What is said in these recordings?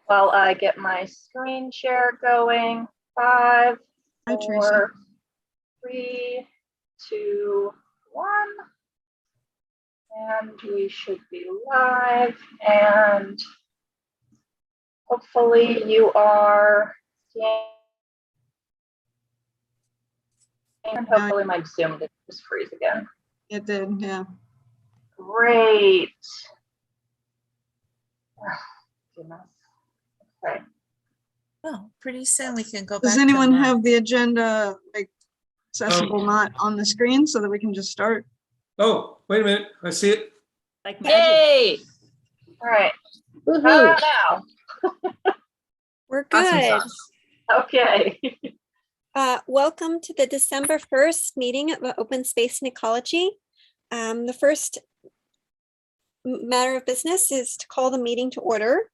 while I get my screen share going. 5, 4, 3, 2, 1. And we should be live. And hopefully you are seeing. And hopefully my Zoom didn't just freeze again. It did, yeah. Great. Oh, goodness. Okay. Oh, pretty soon we can go back. Does anyone have the agenda like accessible, not on the screen, so that we can just start? Oh, wait a minute. I see it. Like yay! All right. How about now? We're good. Awesome. Okay. Welcome to the December 1st meeting of Open Space and Ecology. The first matter of business is to call the meeting to order.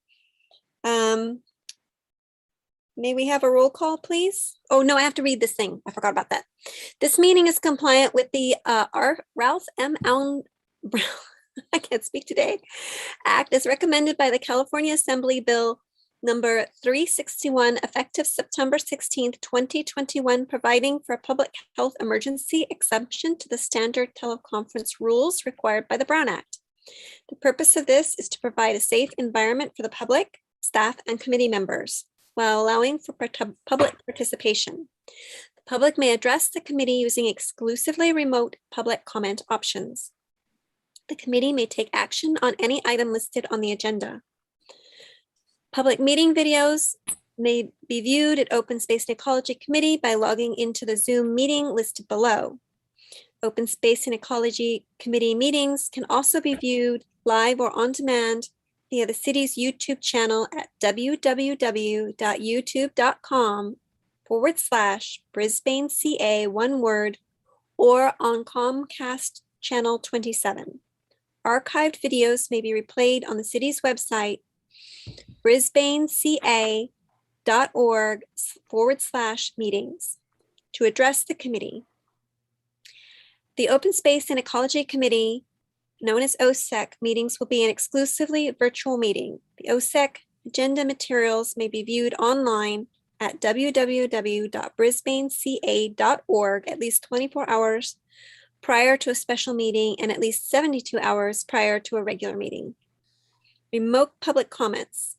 May we have a roll call, please? Oh, no, I have to read this thing. I forgot about that. This meeting is compliant with the Ralph M. Allen I can't speak today, Act as recommended by the California Assembly Bill number 361, effective September 16th, 2021, providing for a public health emergency exemption to the standard teleconference rules required by the Brown Act. The purpose of this is to provide a safe environment for the public, staff, and committee members, while allowing for public participation. The public may address the committee using exclusively remote public comment options. The committee may take action on any item listed on the agenda. Public meeting videos may be viewed at Open Space and Ecology Committee by logging into the Zoom meeting listed below. Open Space and Ecology Committee meetings can also be viewed live or on demand via the city's YouTube channel at www.youtube.com/Brisbane CA, one word, or on Comcast channel 27. Archived videos may be replayed on the city's website, brisbaneca.org/meetings. To address the committee, the Open Space and Ecology Committee, known as OSEC, meetings will be an exclusively virtual meeting. The OSEC agenda materials may be viewed online at www.brisbaneca.org at least 24 hours prior to a special meeting and at least 72 hours prior to a regular meeting. Remote public comments.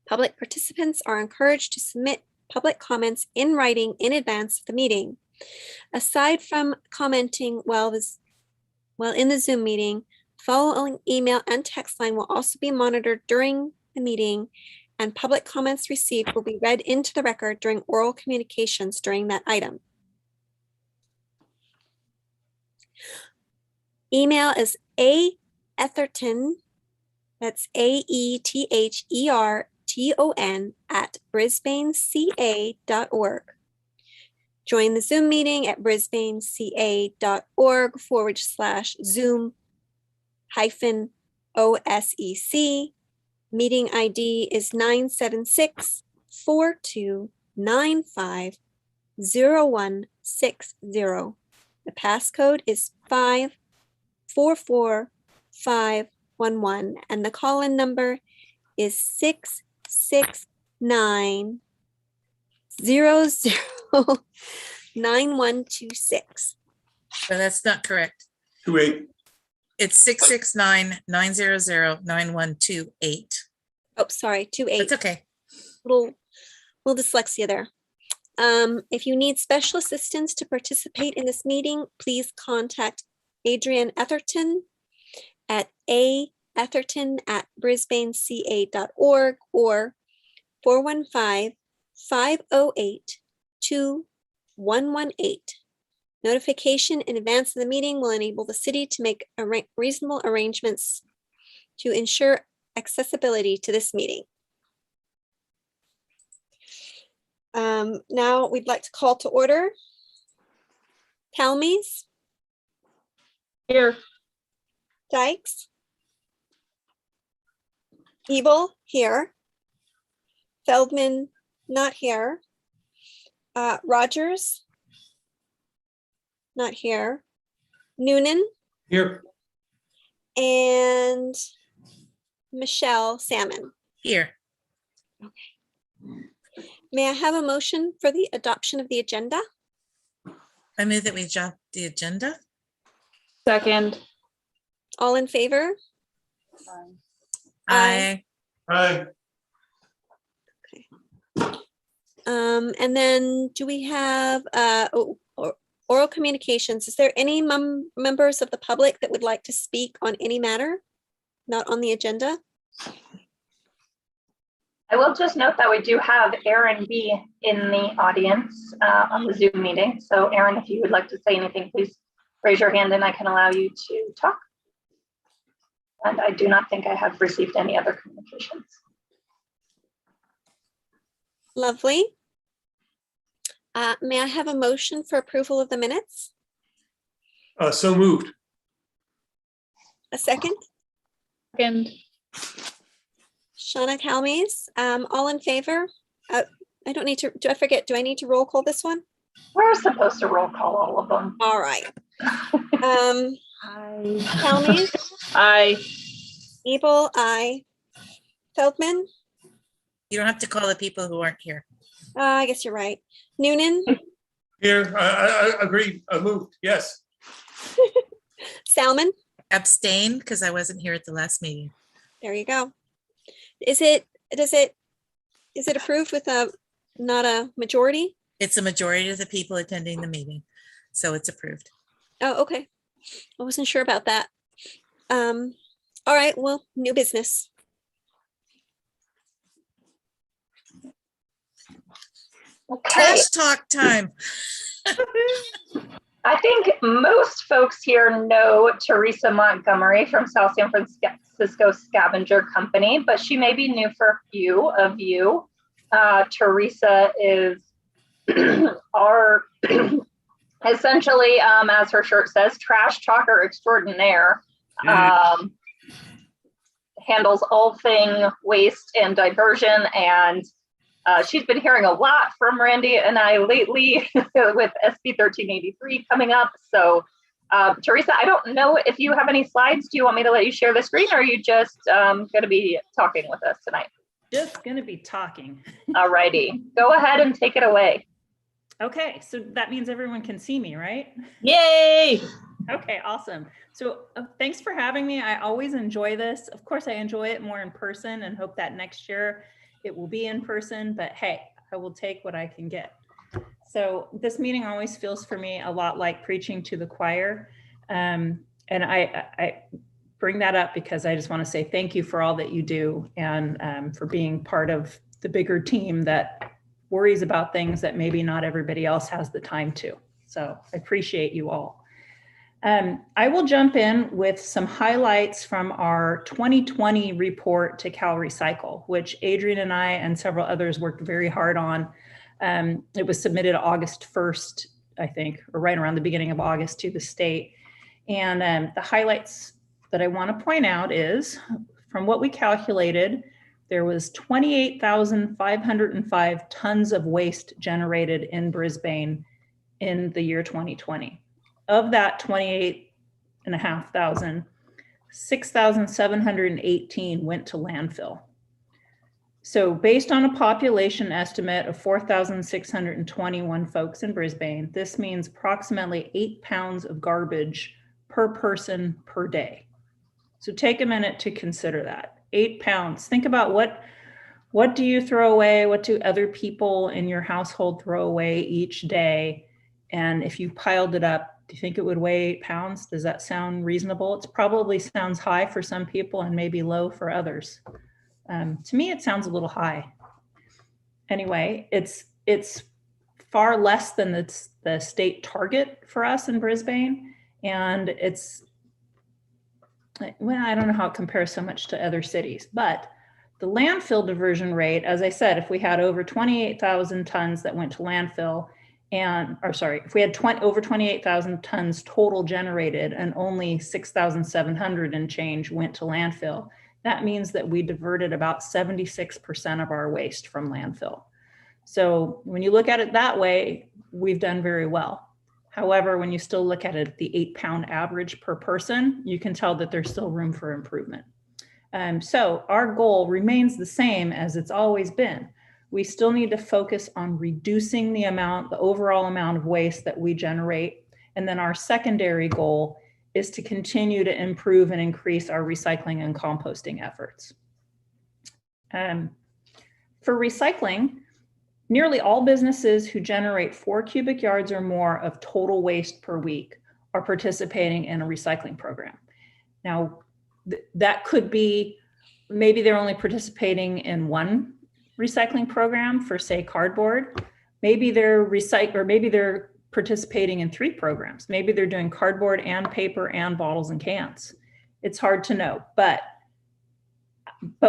Public participants are encouraged to submit public comments in writing in advance of the meeting. Aside from commenting while in the Zoom meeting, following email and text line will also be monitored during the meeting, and public comments received will be read into the record during oral communications during that item. Email is aetherton, that's AETHERTON @brisbaneca.org. Join the Zoom meeting at brisbaneca.org/Zoom-OSEC. Meeting ID is 976-4295-0160. The passcode is 544511, and the call-in number is 669-009126. So that's not correct. 28. It's 669-900-9128. Oh, sorry, 28. That's okay. Little dyslexia there. If you need special assistance to participate in this meeting, please contact Adrian Etherton at aetherton@brisbaneca.org or 415-508-2118. Notification in advance of the meeting will enable the city to make reasonable arrangements to ensure accessibility to this meeting. Now we'd like to call to order. Talmies? Here. Dykes? Ebel? Here. Feldman? Not here. Rogers? Not here. Noonan? Here. And Michelle Salmon. Here. May I have a motion for the adoption of the agenda? I move that we adopt the agenda. Second. All in favor? Aye. I, Hi. And then do we have oral communications? Is there any members of the public that would like to speak on any matter not on the agenda? I will just note that we do have Aaron B in the audience on the Zoom meeting. So Aaron, if you would like to say anything, please raise your hand and I can allow you to talk. And I do not think I have received any other communications. Lovely. May I have a motion for approval of the minutes? So moved. A second? Second. Shauna Calmes, all in favor? I don't need to, do I forget, do I need to roll call this one? We're supposed to roll call all of them. All right. Aye. Calmes, Aye. Ebel, aye. Feldman, you don't have to call the people who aren't here. I guess you're right. Noonan, Here, I agree. Moved. Yes. Salmon, Abstain because I wasn't here at the last meeting. there you go. Is it approved with not a majority? It's a majority of the people attending the meeting, so it's approved. Oh, okay. I wasn't sure about that. All right, well, new business. Okay. Trash talk time. I think most folks here know Teresa Montgomery from South San Francisco Scavenger Company, but she may be new for a few of you. Teresa is our essentially, as her shirt says, trash talker extraordinaire. Handles all thing waste and diversion, and she's been hearing a lot from Randy and I lately with SB 1383 coming up. So Teresa, I don't know if you have any slides. Do you want me to let you share the screen, or are you just going to be talking with us tonight? Just going to be talking. All righty, go ahead and take it away. Okay, so that means everyone can see me, right? Yay! Okay, awesome. So thanks for having me. I always enjoy this. Of course, I enjoy it more in person and hope that next year it will be in person, but hey, I will take what I can get. So this meeting always feels for me a lot like preaching to the choir. And I bring that up because I just want to say thank you for all that you do and for being part of the bigger team that worries about things that maybe not everybody else has the time to. So I appreciate you all. I will jump in with some highlights from our 2020 report to Cal Recycle, which Adrian and I and several others worked very hard on. It was submitted August 1st, I think, or right around the beginning of August to the state. And the highlights that I want to point out is, from what we calculated, there was 28,505 tons of waste generated in Brisbane in the year 2020. Of that 28,500, 6,718 went to landfill. So based on a population estimate of 4,621 folks in Brisbane, this means approximately 8 pounds of garbage per person per day. So take a minute to consider that. 8 pounds. Think about what do you throw away? What do other people in your household throw away each day? And if you piled it up, do you think it would weigh 8 pounds? Does that sound reasonable? It probably sounds high for some people and maybe low for others. To me, it sounds a little high. Anyway, it's far less than the state target for us in Brisbane. And it's, well, I don't know how it compares so much to other cities, but the landfill diversion rate, as I said, if we had over 28,000 tons that went to landfill, if we had over 28,000 tons total generated and only 6,700 and change went to landfill, that means that we diverted about 76% of our waste from landfill. So when you look at it that way, we've done very well. However, when you still look at it, the 8 pound average per person, you can tell that there's still room for improvement. So our goal remains the same as it's always been. We still need to focus on reducing the overall amount of waste that we generate. And then our secondary goal is to continue to improve and increase our recycling and composting efforts. For recycling, nearly all businesses who generate 4 cubic yards or more of total waste per week are participating in a recycling program. Now, that could be, maybe they're only participating in one recycling program for, say, cardboard. Maybe they're maybe they're participating in 3 programs. Maybe they're doing cardboard and paper and bottles and cans. It's hard to know, but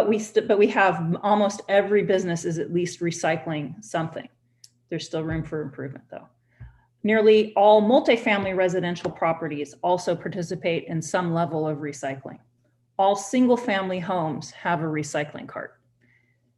we have almost every business is at least recycling something. There's still room for improvement though. Nearly all multifamily residential properties also participate in some level of recycling. All single family homes have a recycling cart.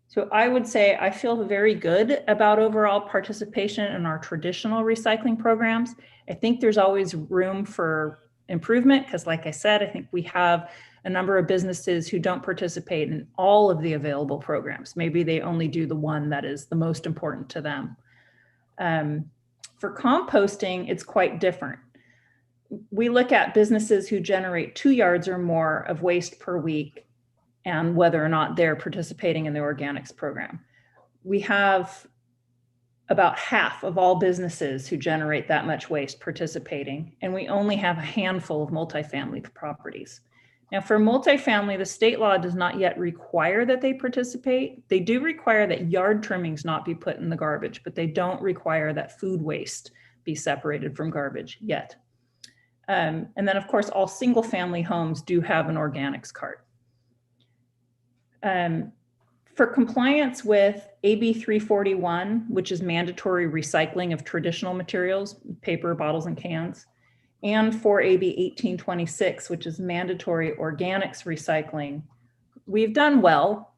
So I would say I feel very good about overall participation in our traditional recycling programs. I think there's always room for improvement because, like I said, I think we have a number of businesses who don't participate in all of the available programs. Maybe they only do the one that is the most important to them. For composting, it's quite different. We look at businesses who generate 2 yards or more of waste per week and whether or not they're participating in the organics program. We have about half of all businesses who generate that much waste participating, and we only have a handful of multifamily properties. Now, for multifamily, the state law does not yet require that they participate. They do require that yard trimmings not be put in the garbage, but they don't require that food waste be separated from garbage yet. And then, of course, all single family homes do have an organics cart. For compliance with AB 341, which is mandatory recycling of traditional materials, paper, bottles, and cans, and for AB 1826, which is mandatory organics recycling, we've done well,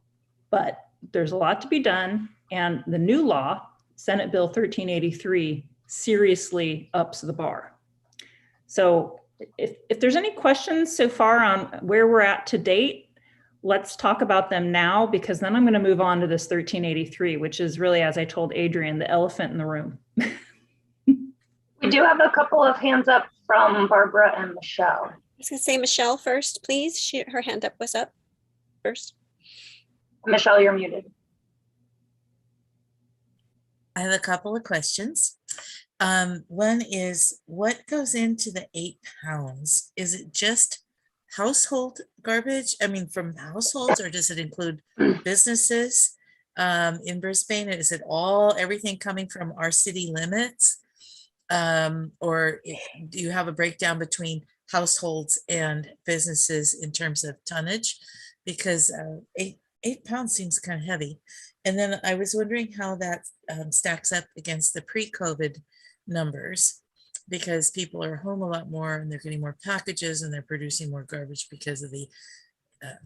but there's a lot to be done. And the new law, Senate Bill 1383, seriously ups the bar. So if there's any questions so far on where we're at to date, let's talk about them now, because then I'm going to move on to this 1383, which is really, as I told Adrian, the elephant in the room. We do have a couple of hands up from Barbara and Michelle. I was going to say Michelle first, please. Her hand up was up first. Michelle, you're muted. I have a couple of questions. One is, what goes into the 8 pounds? Is it just household garbage? I mean, from households, or does it include businesses in Brisbane? Is it everything coming from our city limits? Or do you have a breakdown between households and businesses in terms of tonnage? Because 8 pounds seems kind of heavy. And then I was wondering how that stacks up against the pre-COVID numbers, because people are home a lot more and they're getting more packages and they're producing more garbage because of the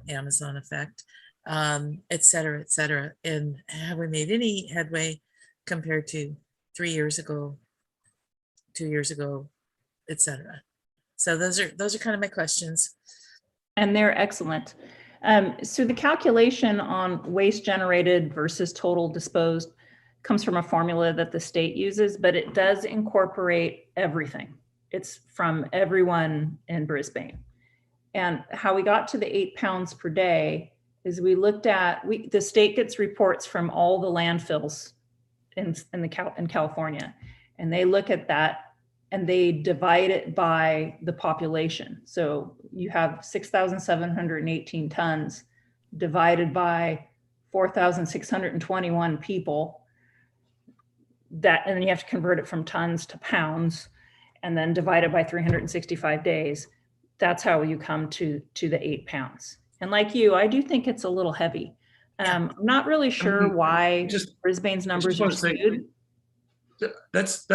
Amazon effect, et cetera, et cetera. And have we made any headway compared to 3 years ago, 2 years ago, et cetera? So those are kind of my questions. And they're excellent. So the calculation on waste generated versus total disposed comes from a formula that the state uses, but it does incorporate everything. It's from everyone in Brisbane. And how we got to the 8 pounds per day is we looked at, the state gets reports from all the landfills in California, and they look at that and they divide it by the population. So you have 6,718 tons divided by 4,621 people. And then you have to convert it from tons to pounds and then divide it by 365 days. That's how you come to the 8 pounds. And like you, I do think it's a little heavy. I'm not really sure why Brisbane's numbers are skewed. That's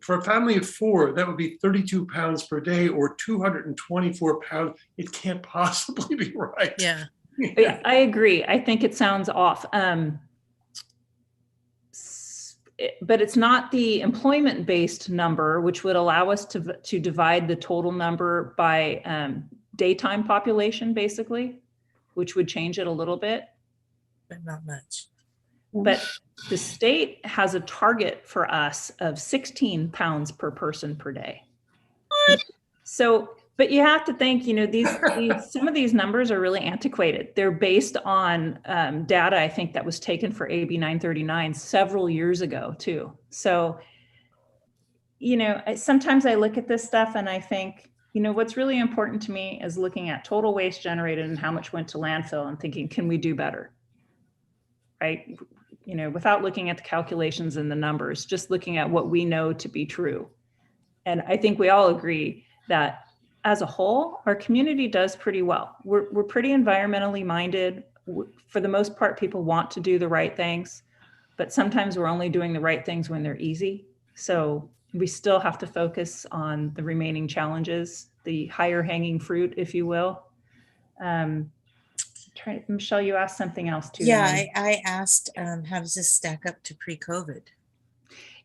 for a family of 4, that would be 32 pounds per day or 224 pounds. It can't possibly be right. Yeah. Yeah, I agree. I think it sounds off. But it's not the employment-based number, which would allow us to divide the total number by daytime population, basically. which would change it a little bit. But not much. But the state has a target for us of 16 pounds per person per day. So, but you have to think, you know, these some of these numbers are really antiquated. They're based on data, I think, that was taken for AB 939 several years ago too. So, you know, sometimes I look at this stuff and I think, you know, what's really important to me is looking at total waste generated and how much went to landfill and thinking, can we do better? Right? You know, without looking at the calculations and the numbers, just looking at what we know to be true. And I think we all agree that as a whole, our community does pretty well. We're pretty environmentally minded. For the most part, people want to do the right things, but sometimes we're only doing the right things when they're easy. So we still have to focus on the remaining challenges, the higher hanging fruit, if you will. Michelle, you asked something else too. Yeah, I asked, how does this stack up to pre-COVID?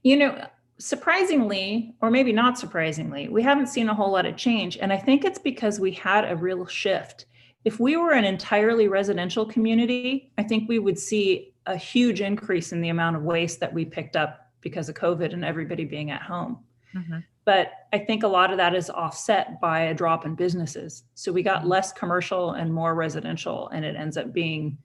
You know, surprisingly, or maybe not surprisingly, we haven't seen a whole lot of change. And I think it's because we had a real shift. If we were an entirely residential community, I think we would see a huge increase in the amount of waste that we picked up because of COVID and everybody being at home. Mm-hmm. But I think a lot of that is offset by a drop in businesses. So we got less commercial and more residential, and it ends up being,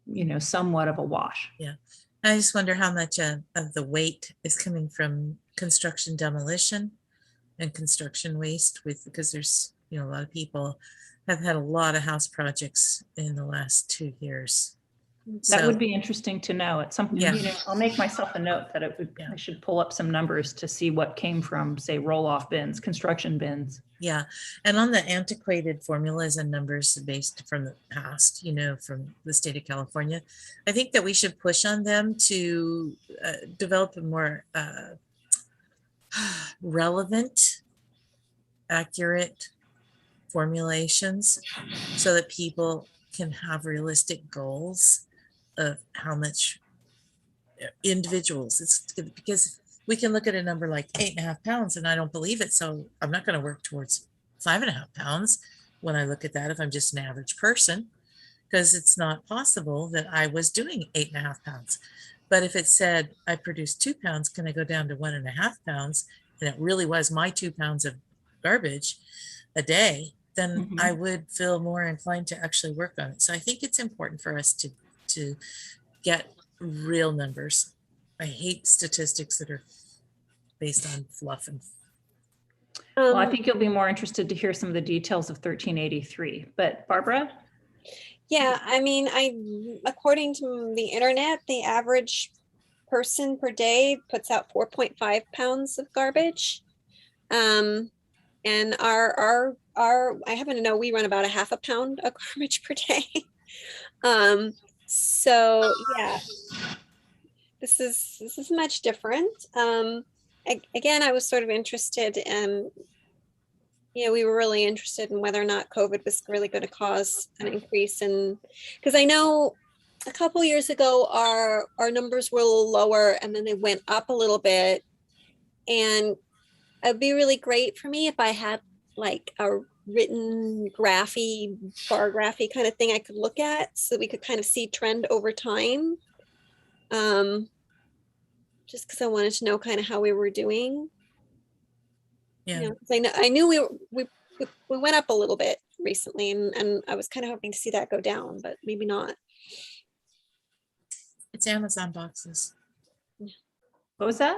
you know, somewhat of a wash. Yeah. I just wonder how much of the weight is coming from construction demolition and construction waste because there's, you know, a lot of people have had a lot of house projects in the last 2 years. That would be interesting to know at some point. Yeah. You know, I'll make myself a note that I should pull up some numbers to see what came from, say, roll-off bins, construction bins. Yeah. And on the antiquated formulas and numbers based from the past, you know, from the state of California, I think that we should push on them to develop a more relevant, accurate formulations so that people can have realistic goals of how much individuals it's because we can look at a number like 8.5 pounds and I don't believe it. So I'm not going to work towards 5.5 pounds when I look at that if I'm just an average person, because it's not possible that I was doing 8.5 pounds. But if it said I produced 2 pounds, can I go down to 1.5 pounds? And it really was my 2 pounds of garbage a day, then I would feel more inclined to actually work on it. So I think it's important for us to get real numbers. I hate statistics that are based on fluff. And well, I think you'll be more interested to hear some of the details of 1383. But Barbara? Yeah, I mean, according to the internet, the average person per day puts out 4.5 pounds of garbage. And our I happen to know we run about 0.5 pound of garbage per day. So yeah, this is much different. Again, I was sort of interested in, you know, we were really interested in whether or not COVID was really going to cause an increase in, because I know a couple years ago our numbers were a little lower and then they went up a little bit, and it'd be really great for me if I had like a written bar graphy kind of thing I could look at so we could kind of see trend over time. Just because I wanted to know kind of how we were doing. yeah, You know, I knew we went up a little bit recently, and I was kind of hoping to see that go down, but maybe not. it's Amazon boxes. What was that?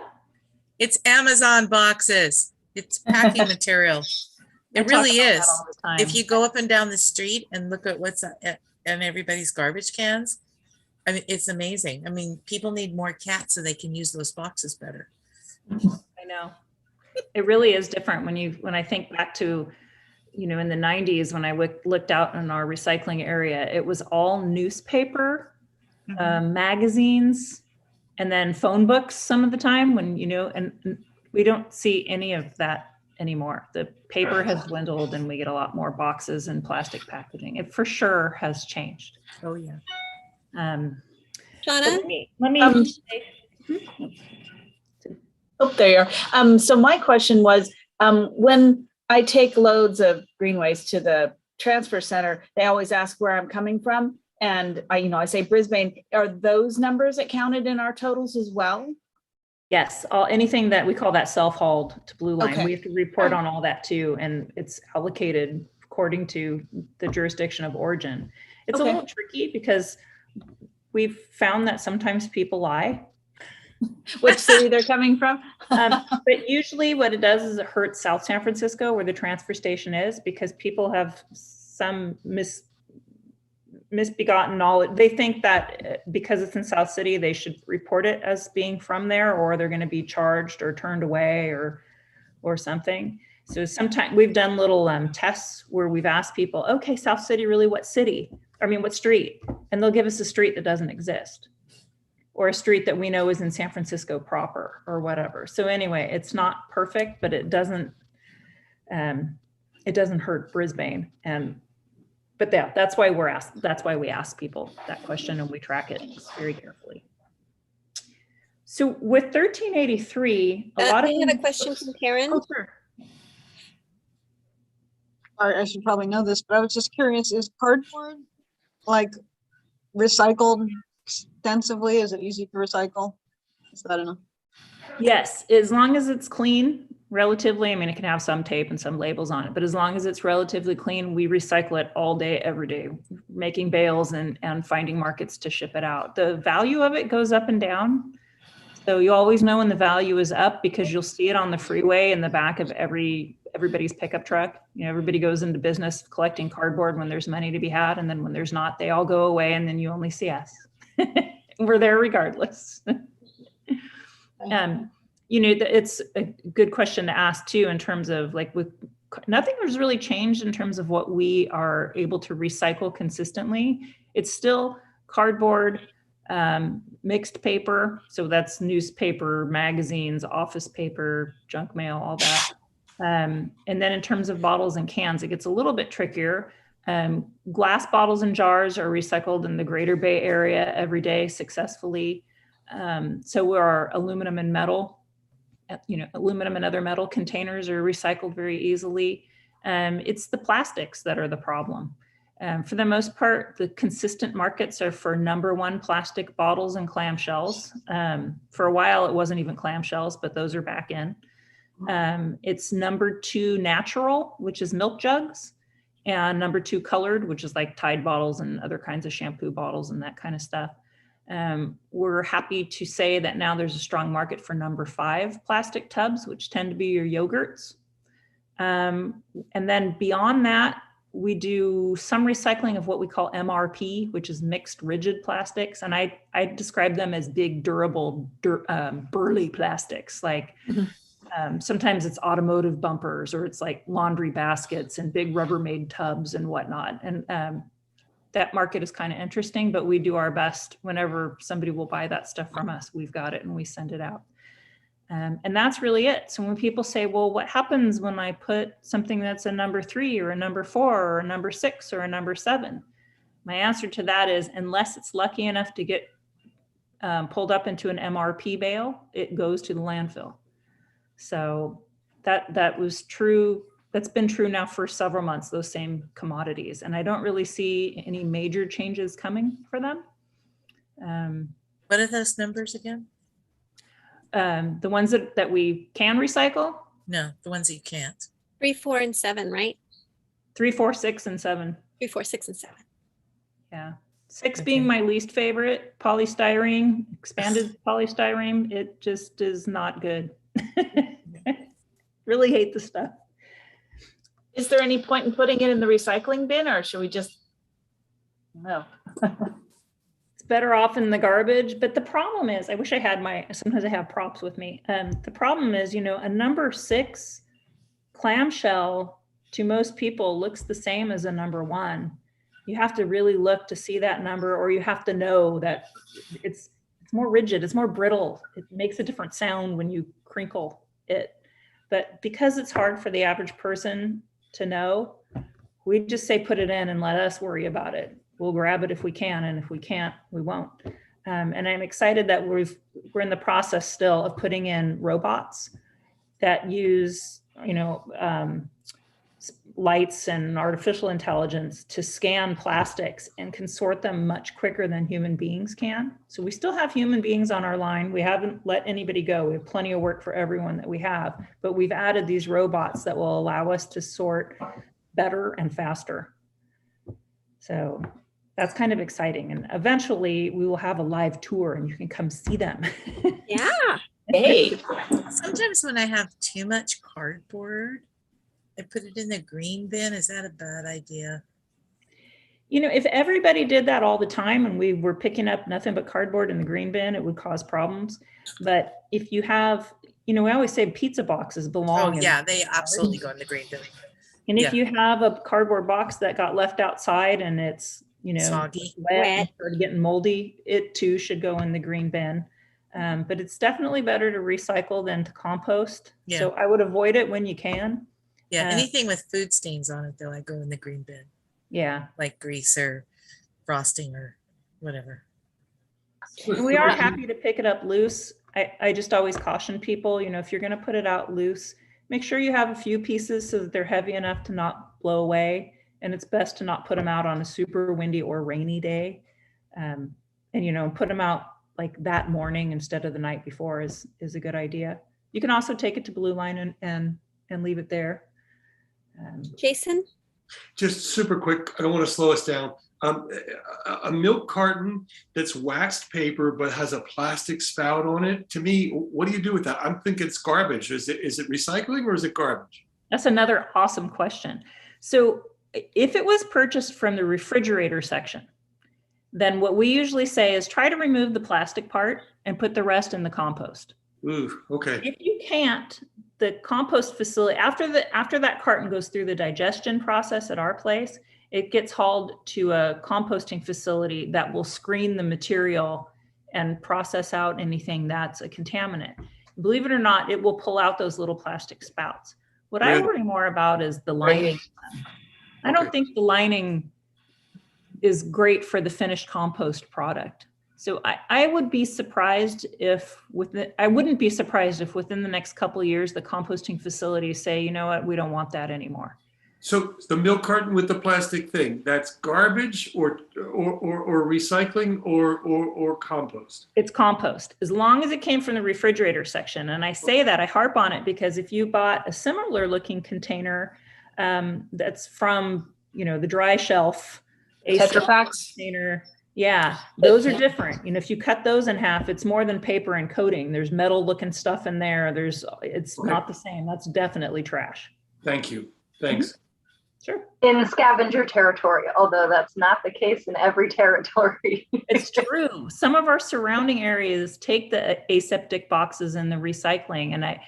It's Amazon boxes. It's packing material. It really is. If you go up and down the street and look at what's in everybody's garbage cans, I mean, it's amazing. I mean, people need more cats so they can use those boxes better. I know. It really is different when I think back to, you know, in the 90s when I looked out in our recycling area, it was all newspaper, magazines, and then phone books some of the time when, you know, and we don't see any of that anymore. The paper has dwindled and we get a lot more boxes and plastic packaging. It for sure has changed. Oh yeah. Shauna? Let me up there. So my question was, when I take loads of green waste to the transfer center, they always ask where I'm coming from. And I say Brisbane. Are those numbers counted in our totals as well? Yes, anything that we call that self-hauled to Blue Line, Okay. we have to report on all that too, and it's allocated according to the jurisdiction of origin. It's a Okay. little tricky because we've found that sometimes people lie. Which city they're coming from? But usually what it does is it hurts South San Francisco, where the transfer station is, because people have some misbegotten knowledge. They think that because it's in South City, they should report it as being from there, or they're going to be charged or turned away or something. So sometimes we've done little tests where we've asked people, okay, South City, really what city? I mean, what street? And they'll give us a street that doesn't exist, or a street that we know is in San Francisco proper or whatever. So anyway, it's not perfect, but it doesn't hurt Brisbane. But that's why we ask people that question, and we track it very carefully. So with 1383, a lot of We have a question from Karen. Oh, sure. I should probably know this, but I was just curious, is cardboard like recycled extensively? Is it easy to recycle? Is that enough? Yes, as long as it's clean, relatively. I mean, it can have some tape and some labels on it, but as long as it's relatively clean, we recycle it all day, every day, making bales and finding markets to ship it out. The value of it goes up and down. So you always know when the value is up, because you'll see it on the freeway in the back of everybody's pickup truck. Everybody goes into business collecting cardboard when there's money to be had. And then when there's not, they all go away, and then you only see us. We're there regardless. It's a good question to ask too, in terms of nothing has really changed in terms of what we are able to recycle consistently. It's still cardboard, mixed paper. So that's newspaper, magazines, office paper, junk mail, all that. And then in terms of bottles and cans, it gets a little bit trickier. Glass bottles and jars are recycled in the Greater Bay Area every day successfully. So our aluminum and metal, aluminum and other metal containers are recycled very easily. It's the plastics that are the problem. For the most part, the consistent markets are for #1 plastic bottles and clamshells. For a while, it wasn't even clamshells, but those are back in. It's #2 natural, which is milk jugs, and #2 colored, which is like Tide bottles and other kinds of shampoo bottles and that kind of stuff. We're happy to say that now there's a strong market for #5 plastic tubs, which tend to be your yogurts. And then beyond that, we do some recycling of what we call MRP, which is mixed rigid plastics. And I describe them as big, durable, burly plastics. Like sometimes it's automotive bumpers, or it's like laundry baskets and big Rubbermaid tubs and whatnot. And that market is kind of interesting, but we do our best whenever somebody will buy that stuff from us. We've got it and we send it out. And that's really it. So when people say, well, what happens when I put something that's a #3 or a #4 or a #6 or a #7? My answer to that is, unless it's lucky enough to get pulled up into an MRP bale, it goes to the landfill. So that was true. That's been true now for several months, those same commodities. And I don't really see any major changes coming for them. What are those numbers again? The ones that we can recycle? No, the ones that you can't. 3, 4, and 7, right? 3, 4, 6, and 7. 3, 4, 6, and 7. Yeah. 6 being my least favorite. Polystyrene, expanded polystyrene. It just is not good. Really hate the stuff. Is there any point in putting it in the recycling bin, or should we just, no? It's better off in the garbage. But the problem is, I wish I had sometimes I have props with me. The problem is, a #6 clamshell to most people looks the same as a #1. You have to really look to see that number, or you have to know that it's more rigid, it's more brittle. It makes a different sound when you crinkle it. But because it's hard for the average person to know, we just say put it in and let us worry about it. We'll grab it if we can, and if we can't, we won't. And I'm excited that we're in the process still of putting in robots that use lights and artificial intelligence to scan plastics and can sort them much quicker than human beings can. So we still have human beings on our line. We haven't let anybody go. We have plenty of work for everyone that we have, but we've added these robots that will allow us to sort better and faster. So that's kind of exciting. And eventually we will have a live tour and you can come see them. Yeah. Hey, Sometimes when I have too much cardboard, I put it in the green bin. Is that a bad idea? You know, if everybody did that all the time and we were picking up nothing but cardboard in the green bin, it would cause problems. But if you have, you know, we always say pizza boxes belong. Oh, in- yeah, they absolutely go in the green bin. And if yeah. you have a cardboard box that got left outside and it's, you know, Soggy. wet and started getting moldy, it too should go in the green bin. But it's definitely better to recycle than to compost. Yeah. So I would avoid it when you can. Yeah, anything with food stains on it, though, I go in the green bin, Yeah. like grease or frosting or whatever. And we are happy to pick it up loose. I just always caution people, you know, if you're going to put it out loose, make sure you have a few pieces so that they're heavy enough to not blow away. And it's best to not put them out on a super windy or rainy day. And, you know, put them out like that morning instead of the night before is a good idea. You can also take it to Blue Line and leave it there. Jason? Just super quick, I don't want to slow us down. A milk carton that's waxed paper but has a plastic spout on it, to me, what do you do with that? I'm thinking it's garbage. Is it recycling or is it garbage? That's another awesome question. So if it was purchased from the refrigerator section, then what we usually say is try to remove the plastic part and put the rest in the compost. Ooh, okay. If you can't, the compost facility, after that carton goes through the digestion process at our place, it gets hauled to a composting facility that will screen the material and process out anything that's a contaminant. Believe it or not, it will pull out those little plastic spouts. What I worry more about is the lining. I don't think the lining is great for the finished compost product. So I would be surprised if I wouldn't be surprised if within the next couple of years, the composting facilities say, you know what, we don't want that anymore. So the milk carton with the plastic thing, that's garbage or recycling or compost? It's compost, as long as it came from the refrigerator section. And I say that, I harp on it, because if you bought a similar looking container that's from, you know, the dry shelf, Tetra Packs container, yeah, those are different. You know, if you cut those in half, it's more than paper and coating. There's metal looking stuff in there. It's not the same. That's definitely trash. Thank you. Thanks. Sure. In scavenger territory, although that's not the case in every territory. It's true. Some of our surrounding areas take the aseptic boxes and the recycling. And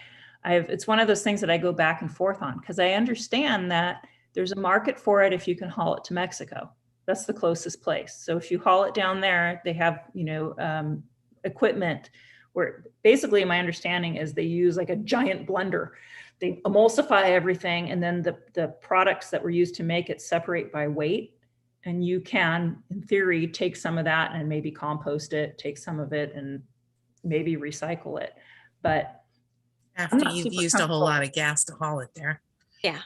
it's one of those things that I go back and forth on, because I understand that there's a market for it if you can haul it to Mexico. That's the closest place. So if you haul it down there, they have, you know, equipment where basically my understanding is they use like a giant blender. They emulsify everything, and then the products that were used to make it separate by weight. And you can, in theory, take some of that and maybe compost it, take some of it and maybe recycle it. But after you've used a whole lot of gas to haul it there.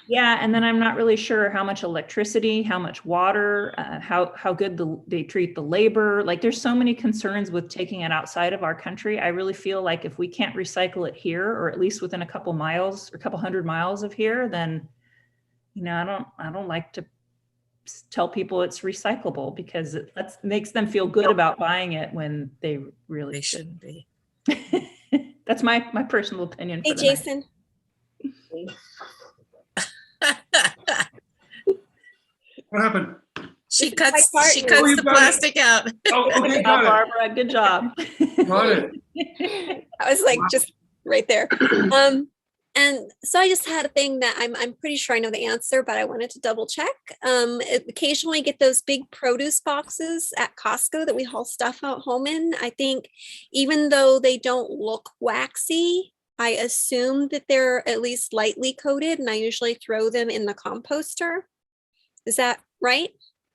Yeah. And then I'm not really sure how much electricity, how much water, how good they treat the labor. Like there's so many concerns with taking it outside of our country. I really feel like if we can't recycle it here, or at least within a couple miles or a couple hundred miles of here, then, you know, I don't like to tell people it's recyclable, because it makes them feel good about buying it when they really shouldn't be. That's my personal opinion. Hey, Jason. What happened? She cuts the plastic out. Oh, okay, got it. Barbara, good job. Got it. I was like, just right there. And so I just had a thing that I'm pretty sure I know the answer, but I wanted to double check. Occasionally get those big produce boxes at Costco that we haul stuff out home in. I think even though they don't look waxy, I assume that they're at least lightly coated, and I usually throw them in the composter. Is that right?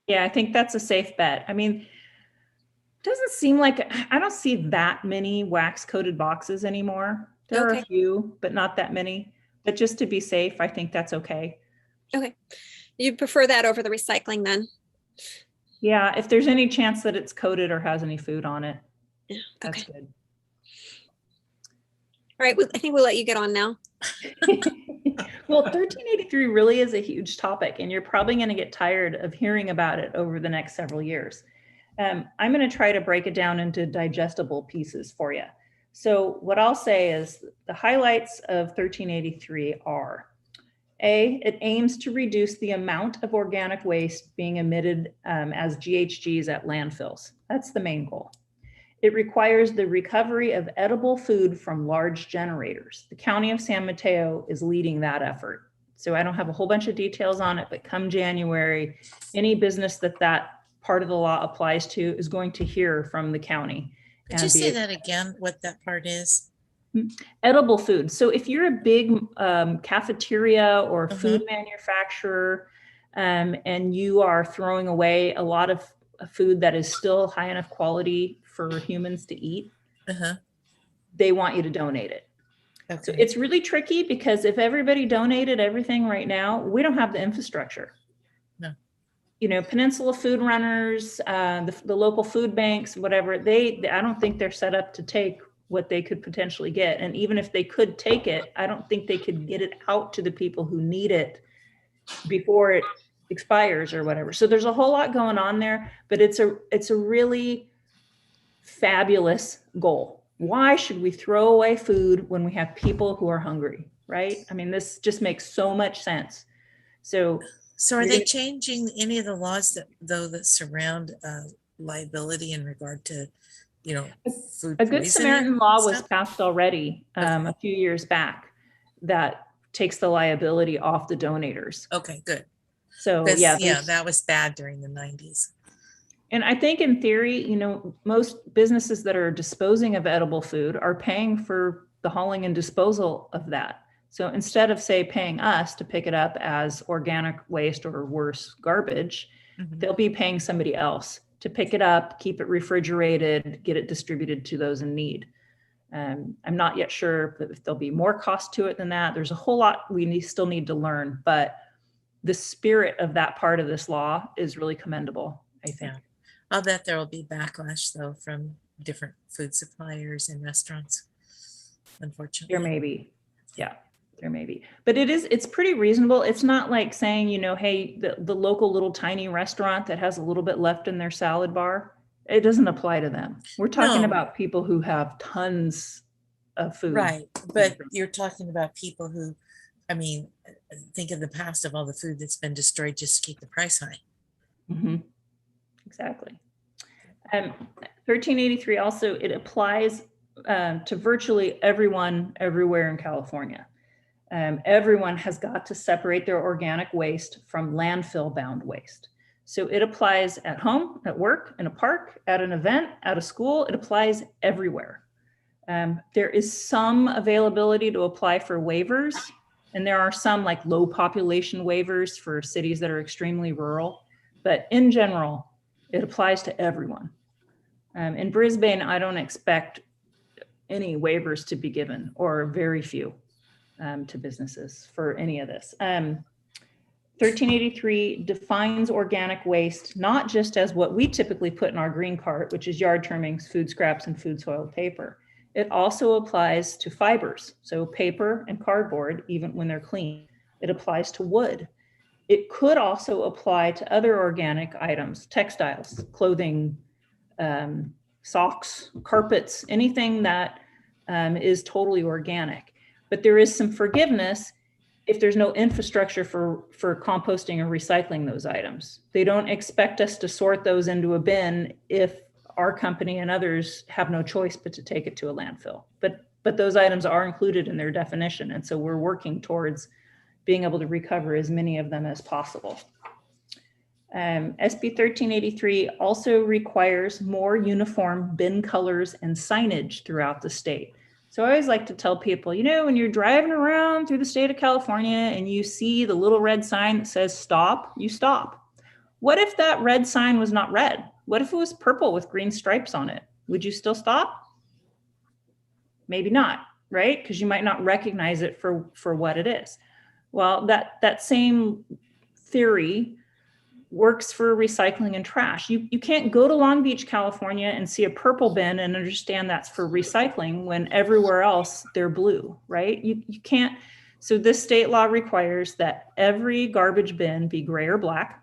Yeah, I think that's a safe bet. I mean, it doesn't seem like, I don't see that many wax coated boxes anymore. There are a few, but not that many. But just to be safe, I think that's okay. Okay. You'd prefer that over the recycling then? Yeah, if there's any chance that it's coated or has any food on it, Yeah, that's okay. good. All right, I think we'll let you get on now. Well, 1383 really is a huge topic, and you're probably going to get tired of hearing about it over the next several years. I'm going to try to break it down into digestible pieces for you. So what I'll say is the highlights of 1383 are: A, it aims to reduce the amount of organic waste being emitted as GHGs at landfills. That's the main goal. It requires the recovery of edible food from large generators. The County of San Mateo is leading that effort. So I don't have a whole bunch of details on it, but come January, any business that part of the law applies to is going to hear from the county. Could you say that again, what that part is? Edible food. So if you're a big cafeteria or food manufacturer, and you are throwing away a lot of food that is still high enough quality for humans to eat, they want you to donate it. Okay. So it's really tricky because if everybody donated everything right now, we don't have the infrastructure. No. You know, Peninsula Food Runners, the local food banks, whatever, I don't think they're set up to take what they could potentially get. And even if they could take it, I don't think they could get it out to the people who need it before it expires or whatever. So there's a whole lot going on there, but it's a really fabulous goal. Why should we throw away food when we have people who are hungry, right? I mean, this just makes so much sense. So are they changing any of the laws that surround liability in regard to, you know, food a Good Samaritan law was passed already a few years back that takes the liability off the donators. Okay, good. So yeah, that was bad during the 90s. And I think in theory, you know, most businesses that are disposing of edible food are paying for the hauling and disposal of that. So instead of, say, paying us to pick it up as organic waste or worse, garbage, they'll be paying somebody else to pick it up, keep it refrigerated, get it distributed to those in need. I'm not yet sure if there'll be more cost to it than that. There's a whole lot we still need to learn, but the spirit of that part of this law is really commendable, I think. Yeah. I'll bet there will be backlash, though, from different food suppliers and restaurants, unfortunately. There may be. Yeah, there may be. But it's pretty reasonable. It's not like saying, you know, hey, the local little tiny restaurant that has a little bit left in their salad bar, it doesn't apply to them. We're talking about people who have tons of food. Right. But you're talking about people who, I mean, think of the past of all the food that's been destroyed just to keep the price high. Exactly. 1383 also, it applies to virtually everyone everywhere in California. Everyone has got to separate their organic waste from landfill bound waste. So it applies at home, at work, in a park, at an event, at a school. It applies everywhere. There is some availability to apply for waivers, and there are some like low population waivers for cities that are extremely rural, but in general, it applies to everyone. In Brisbane, I don't expect any waivers to be given, or very few to businesses for any of this. 1383 defines organic waste not just as what we typically put in our green cart, which is yard trimmings, food scraps, and food soiled paper. It also applies to fibers, so paper and cardboard, even when they're clean. It applies to wood. It could also apply to other organic items, textiles, clothing, socks, carpets, anything that is totally organic. But there is some forgiveness if there's no infrastructure for composting or recycling those items. They don't expect us to sort those into a bin if our company and others have no choice but to take it to a landfill. But those items are included in their definition. And so we're working towards being able to recover as many of them as possible. SB 1383 also requires more uniform bin colors and signage throughout the state. So I always like to tell people, you know, when you're driving around through the state of California and you see the little red sign that says stop, you stop. What if that red sign was not red? What if it was purple with green stripes on it? Would you still stop? Maybe not, right? Because you might not recognize it for what it is. Well, that same theory works for recycling and trash. You can't go to Long Beach, California and see a purple bin and understand that's for recycling when everywhere else they're blue, right? You can't. So this state law requires that every garbage bin be gray or black.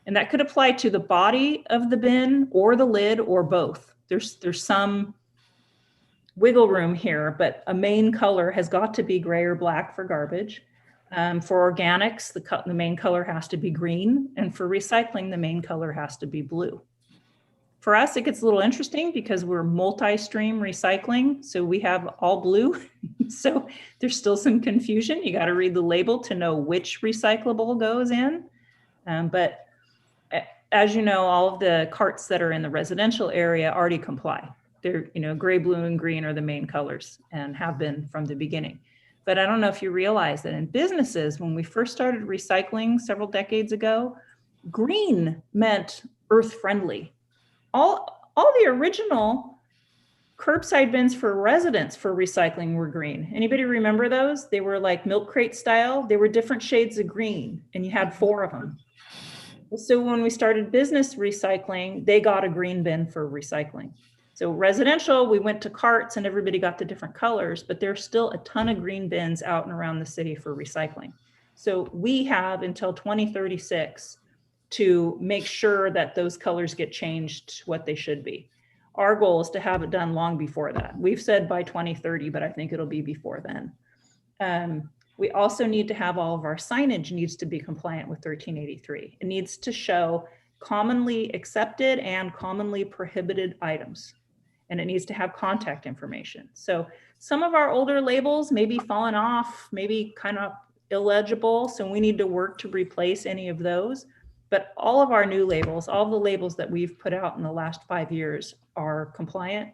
And that could apply to the body of the bin or the lid or both. There's some wiggle room here, but a main color has got to be gray or black for garbage. For organics, the main color has to be green, and for recycling, the main color has to be blue. For us, it gets a little interesting because we're multi-stream recycling, so we have all blue. So there's still some confusion. You got to read the label to know which recyclable goes in. But as you know, all of the carts that are in the residential area already comply. They're, gray, blue, and green are the main colors and have been from the beginning. But I don't know if you realize that in businesses, when we first started recycling several decades ago, green meant earth friendly. All the original curbside bins for residents for recycling were green. Anybody remember those? They were like milk crate style. They were different shades of green, and you had 4 of them. So when we started business recycling, they got a green bin for recycling. So residential, we went to carts and everybody got the different colors, but there's still a ton of green bins out and around the city for recycling. So we have until 2036 to make sure that those colors get changed to what they should be. Our goal is to have it done long before that. We've said by 2030, but I think it'll be before then. We also need to have all of our signage needs to be compliant with 1383. It needs to show commonly accepted and commonly prohibited items. And it needs to have contact information. So some of our older labels may be fallen off, maybe kind of illegible. So we need to work to replace any of those. But all of our new labels, all the labels that we've put out in the last 5 years are compliant.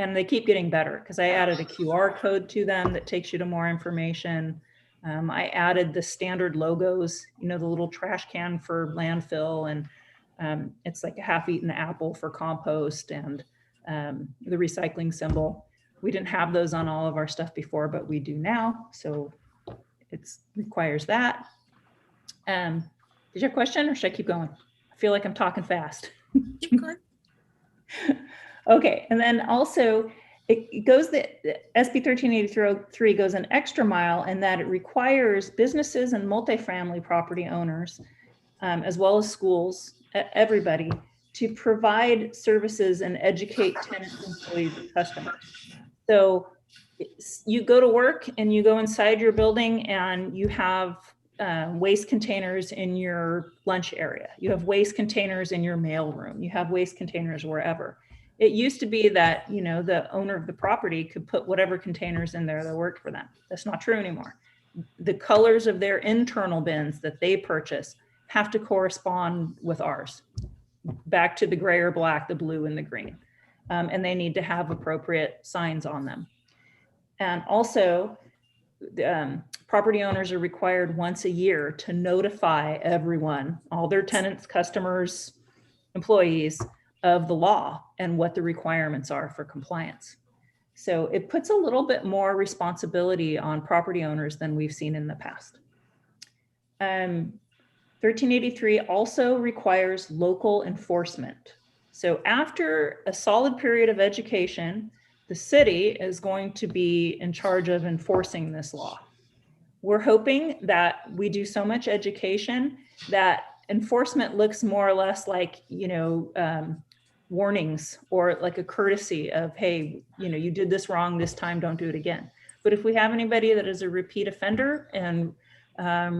And they keep getting better because I added a QR code to them that takes you to more information. I added the standard logos, the little trash can for landfill, and it's like a half-eaten apple for compost, and the recycling symbol. We didn't have those on all of our stuff before, but we do now. So it requires that. Did you have a question or should I keep going? I feel like I'm talking fast. Keep going. Okay, and then also it goes the SB 1383 goes an extra mile in that it requires businesses and multifamily property owners, as well as schools, everybody, to provide services and educate tenants, employees, and customers. So you go to work and you go inside your building and you have waste containers in your lunch area. You have waste containers in your mail room. You have waste containers wherever. It used to be that, the owner of the property could put whatever containers in there that worked for them. That's not true anymore. The colors of their internal bins that they purchase have to correspond with ours. Back to the gray or black, the blue and the green. And they need to have appropriate signs on them. And also, property owners are required once a year to notify everyone, all their tenants, customers, employees, of the law and what the requirements are for compliance. So it puts a little bit more responsibility on property owners than we've seen in the past. 1383 also requires local enforcement. So after a solid period of education, the city is going to be in charge of enforcing this law. We're hoping that we do so much education that enforcement looks more or less like, warnings or like a courtesy of, hey, you did this wrong this time, don't do it again. But if we have anybody that is a repeat offender and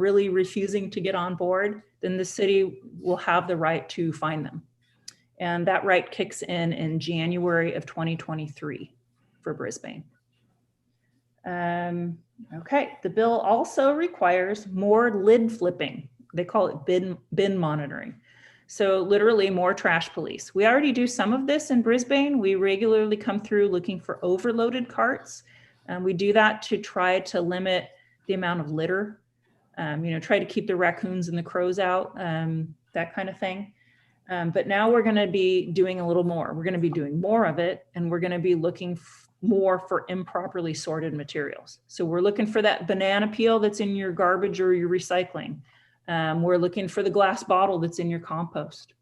really refusing to get on board, then the city will have the right to fine them. And that right kicks in January of 2023 for Brisbane. Okay, the bill also requires more lid flipping. They call it bin monitoring. So literally more trash police. We already do some of this in Brisbane. We regularly come through looking for overloaded carts. We do that to try to limit the amount of litter, try to keep the raccoons and the crows out, that kind of thing. But now we're going to be doing a little more. We're going to be doing more of it, and we're going to be looking more for improperly sorted materials. So we're looking for that banana peel that's in your garbage or your recycling. We're looking for the glass bottle that's in your compost.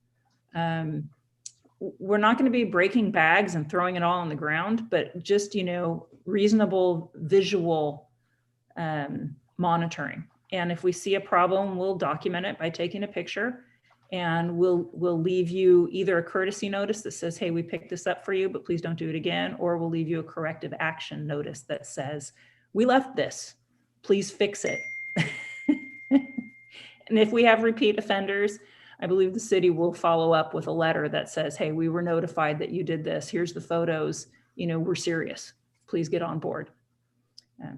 We're not going to be breaking bags and throwing it all on the ground, but just, reasonable visual monitoring. And if we see a problem, we'll document it by taking a picture, and we'll leave you either a courtesy notice that says, hey, we picked this up for you, but please don't do it again. Or we'll leave you a corrective action notice that says, we left this, please fix it. And if we have repeat offenders, I believe the city will follow up with a letter that says, hey, we were notified that you did this. Here's the photos. We're serious. Please get on board.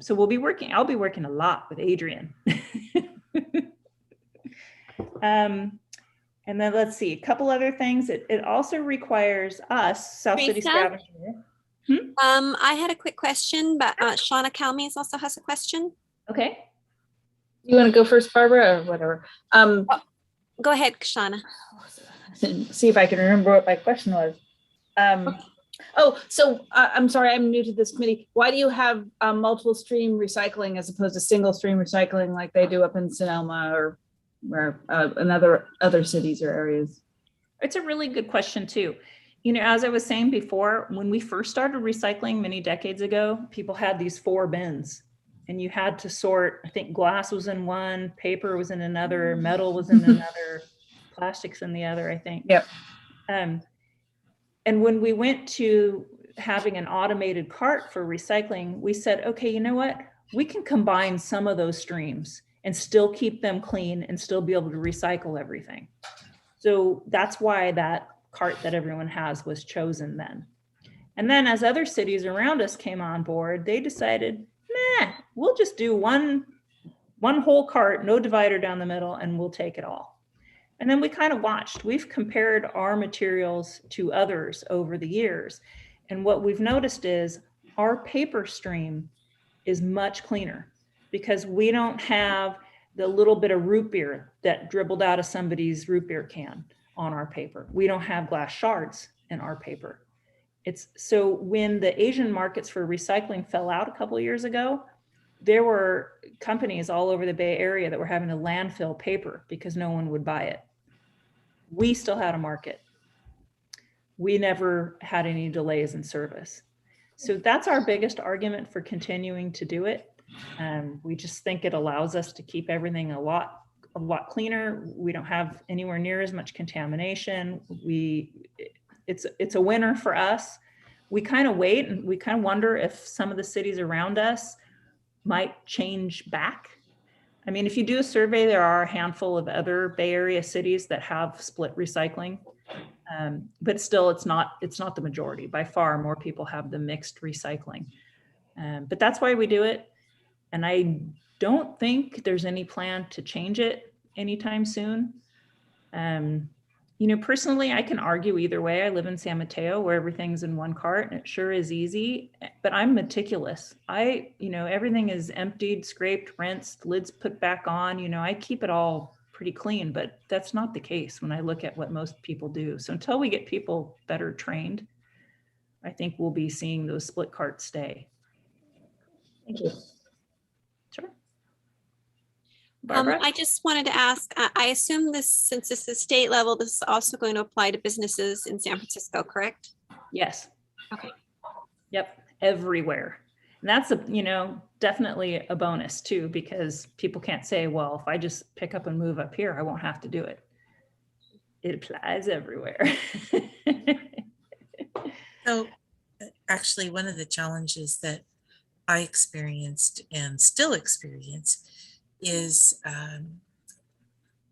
So I'll be working a lot with Adrian. And then let's see, a couple other things. It also requires us, South City Teresa? Scavenger. I had a quick question, but Shauna Calmes also has a question. Okay. You want to go first, Barbara, or whatever? Go ahead, Shauna. See if I can remember what my question was. I'm sorry, I'm new to this committee. Why do you have multiple stream recycling as opposed to single stream recycling like they do up in Sonoma or in other cities or areas? It's a really good question too. As I was saying before, when we first started recycling many decades ago, people had these 4 bins, and you had to sort. I think glass was in one, paper was in another, metal was in another, plastics in the other, I think. Yep. And when we went to having an automated cart for recycling, we said, okay, you know what? We can combine some of those streams and still keep them clean and still be able to recycle everything. So that's why that cart that everyone has was chosen then. And then as other cities around us came on board, they decided, nah, we'll just do one whole cart, no divider down the middle, and we'll take it all. And then we kind of watched. We've compared our materials to others over the years. And what we've noticed is our paper stream is much cleaner, because we don't have the little bit of root beer that dribbled out of somebody's root beer can on our paper. We don't have glass shards in our paper. So when the Asian markets for recycling fell out a couple of years ago, there were companies all over the Bay Area that were having to landfill paper because no one would buy it. We still had a market. We never had any delays in service. So that's our biggest argument for continuing to do it. We just think it allows us to keep everything a lot cleaner. We don't have anywhere near as much contamination. It's a winner for us. We kind of wait, and we kind of wonder if some of the cities around us might change back. I mean, if you do a survey, there are a handful of other Bay Area cities that have split recycling, but still it's not the majority. By far, more people have the mixed recycling. But that's why we do it. And I don't think there's any plan to change it anytime soon. Personally, I can argue either way. I live in San Mateo, where everything's in one cart, and it sure is easy, but I'm meticulous. Everything is emptied, scraped, rinsed, lids put back on. I keep it all pretty clean, but that's not the case when I look at what most people do. So until we get people better trained, I think we'll be seeing those split carts stay. Thank you. Sure. Barbara? I just wanted to ask, I assume since this is state level, this is also going to apply to businesses in San Francisco, correct? Yes. Okay. Yep. Everywhere. And that's definitely a bonus too, because people can't say, well, if I just pick up and move up here, I won't have to do it. It applies everywhere. So actually, one of the challenges that I experienced and still experience is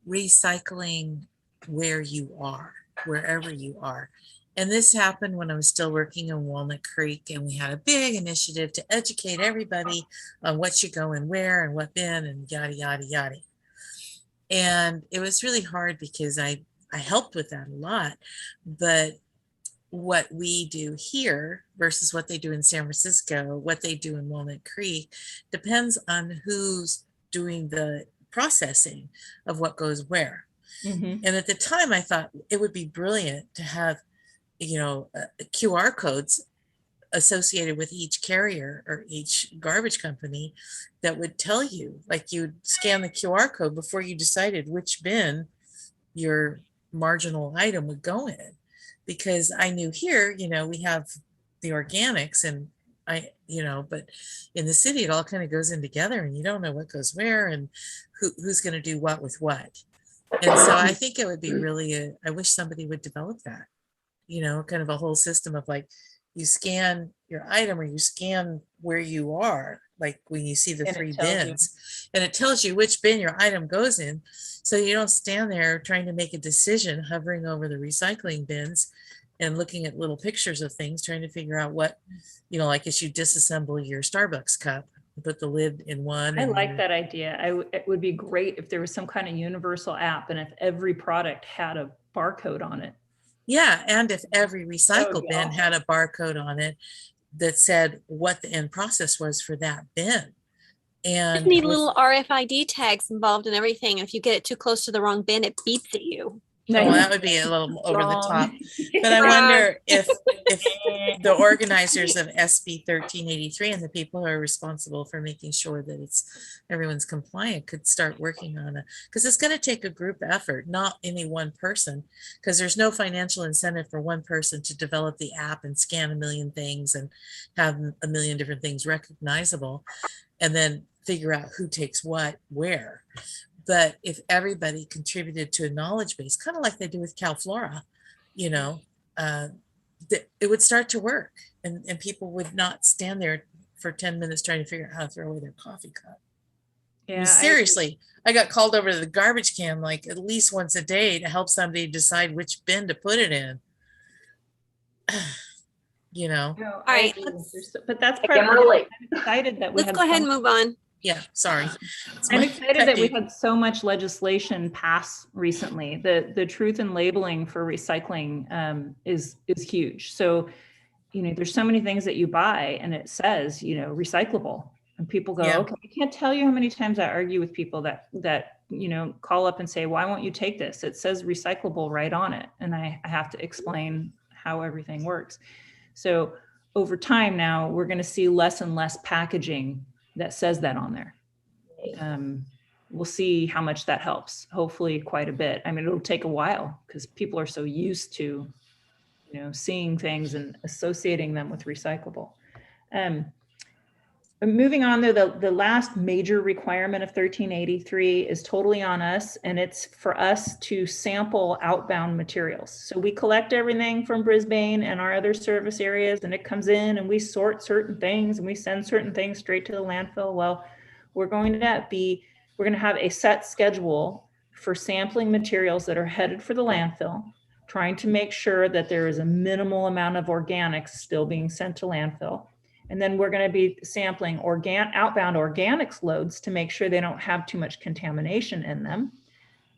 recycling wherever you are. And this happened when I was still working in Walnut Creek, and we had a big initiative to educate everybody on what should go in where and what bin and yada, yada, yada. And it was really hard because I helped with that a lot, but what we do here versus what they do in San Francisco, what they do in Walnut Creek, depends on who's doing the processing of what goes where. Mm-hmm. And at the time I thought it would be brilliant to have, QR codes associated with each carrier or each garbage company that would tell you, like you'd scan the QR code before you decided which bin your marginal item would go in. Because I knew here, we have the organics and but in the city, it all kind of goes in together and you don't know what goes where and who's going to do what with what. And so I think it would be really, I wish somebody would develop that, kind of a whole system of like, you scan your item or you scan where you are, like when you see the And it 3 tells you. bins, and it tells you which bin your item goes in. So you don't stand there trying to make a decision, hovering over the recycling bins and looking at little pictures of things, trying to figure out what, like as you disassemble your Starbucks cup, you put the lid in one. I and like you- that idea. It would be great if there was some kind of universal app and if every product had a barcode on it. Yeah, and if every recycle be bin awesome. had a barcode on it that said what the end process was for that bin. And Just need with- little RFID tags involved in everything. And if you get it too close to the wrong bin, it beeps at you. well, that would be a little over the Wrong. top. But I wonder if the organizers of SB 1383 and the people who are responsible for making sure that everyone's compliant could start working on it, because it's going to take a group effort, not any one person, because there's no financial incentive for one person to develop the app and scan a million things and have a million different things recognizable and then figure out who takes what where. But if everybody contributed to a knowledge base, kind of like they do with CalFlora, it would start to work, and people would not stand there for 10 minutes trying to figure out how to throw away their coffee cup. I mean, seriously, I got called over to the garbage can like at least once a day to help somebody decide which bin to put it in. No, All I right, agree. let's- But that's I part can of it. relate. I'm excited that we Let's had go ahead so and move on. Yeah, sorry. It's I'm my excited pet that we peeve. had so much legislation pass recently. The truth in labeling for recycling is huge. So, there's so many things that you buy and it says, recyclable, and people go, Yeah. okay, I can't tell you how many times I argue with people that call up and say, why won't you take this? It says recyclable right on it. And I have to explain how everything works. So over time now, we're going to see less and less packaging that says that on there. We'll see how much that helps. Hopefully quite a bit. I mean, it'll take a while because people are so used to, seeing things and associating them with recyclable. Moving on though, the last major requirement of 1383 is totally on us, and it's for us to sample outbound materials. So we collect everything from Brisbane and our other service areas, and it comes in and we sort certain things and we send certain things straight to the landfill. Well, we're going to have a set schedule for sampling materials that are headed for the landfill, trying to make sure that there is a minimal amount of organics still being sent to landfill. And then we're going to be sampling outbound organics loads to make sure they don't have too much contamination in them.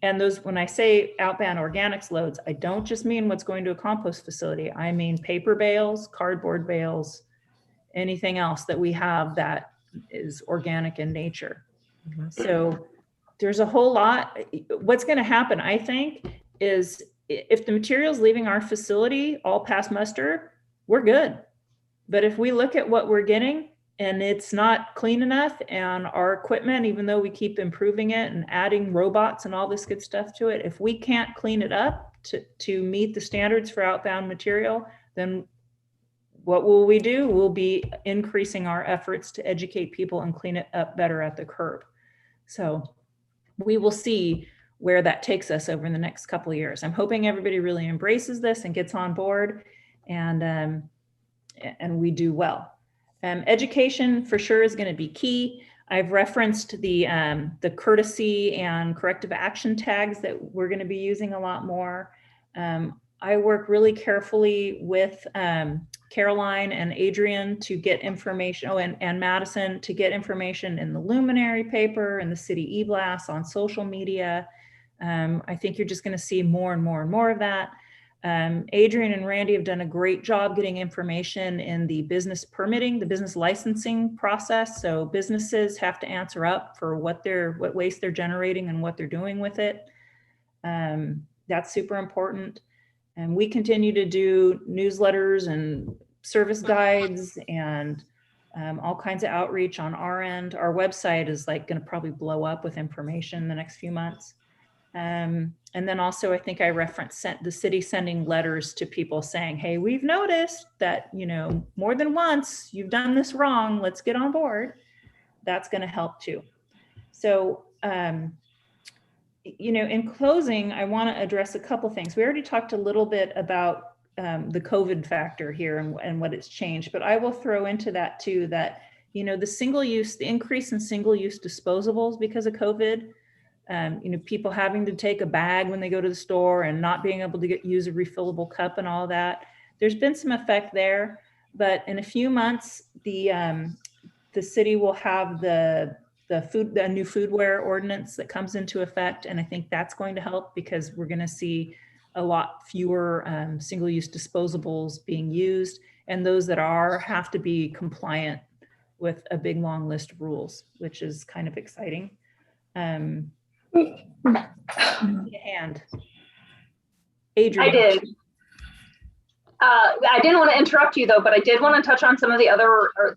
And when I say outbound organics loads, I don't just mean what's going to a compost facility. I mean paper bales, cardboard bales, anything else that we have that is organic in nature. So there's a whole lot. What's going to happen, I think, is if the material's leaving our facility all past muster, we're good. But if we look at what we're getting and it's not clean enough, and our equipment, even though we keep improving it and adding robots and all this good stuff to it, if we can't clean it up to meet the standards for outbound material, then what will we do? We'll be increasing our efforts to educate people and clean it up better at the curb. So we will see where that takes us over the next couple of years. I'm hoping everybody really embraces this and gets on board, and we do well. Education for sure is going to be key. I've referenced the courtesy and corrective action tags that we're going to be using a lot more. I work really carefully with Caroline and Adrian to get information, and Madison, to get information in the Luminary paper and the city e-blasts on social media. I think you're just going to see more and more and more of that. Adrian and Randy have done a great job getting information in the business permitting, the business licensing process. So businesses have to answer up for what waste they're generating and what they're doing with it. That's super important. And we continue to do newsletters and service guides and all kinds of outreach on our end. Our website is like going to probably blow up with information in the next few months. And then also, I think I referenced the city sending letters to people saying, hey, we've noticed that, you know, more than once you've done this wrong. Let's get on board. That's going to help too. So, you know, in closing, I want to address a couple things. We already talked a little bit about the COVID factor here and what it's changed, but I will throw into that too, that, you know, the increase in single-use disposables because of COVID, you know, people having to take a bag when they go to the store and not being able to use a refillable cup and all that. There's been some effect there, but in a few months, the city will have the new foodware ordinance that comes into effect. And I think that's going to help because we're going to see a lot fewer single-use disposables being used. And those that have to be compliant with a big long list of rules, which is kind of exciting. And Adrian. I did. I didn't want to interrupt you though, but I did want to touch on some of the other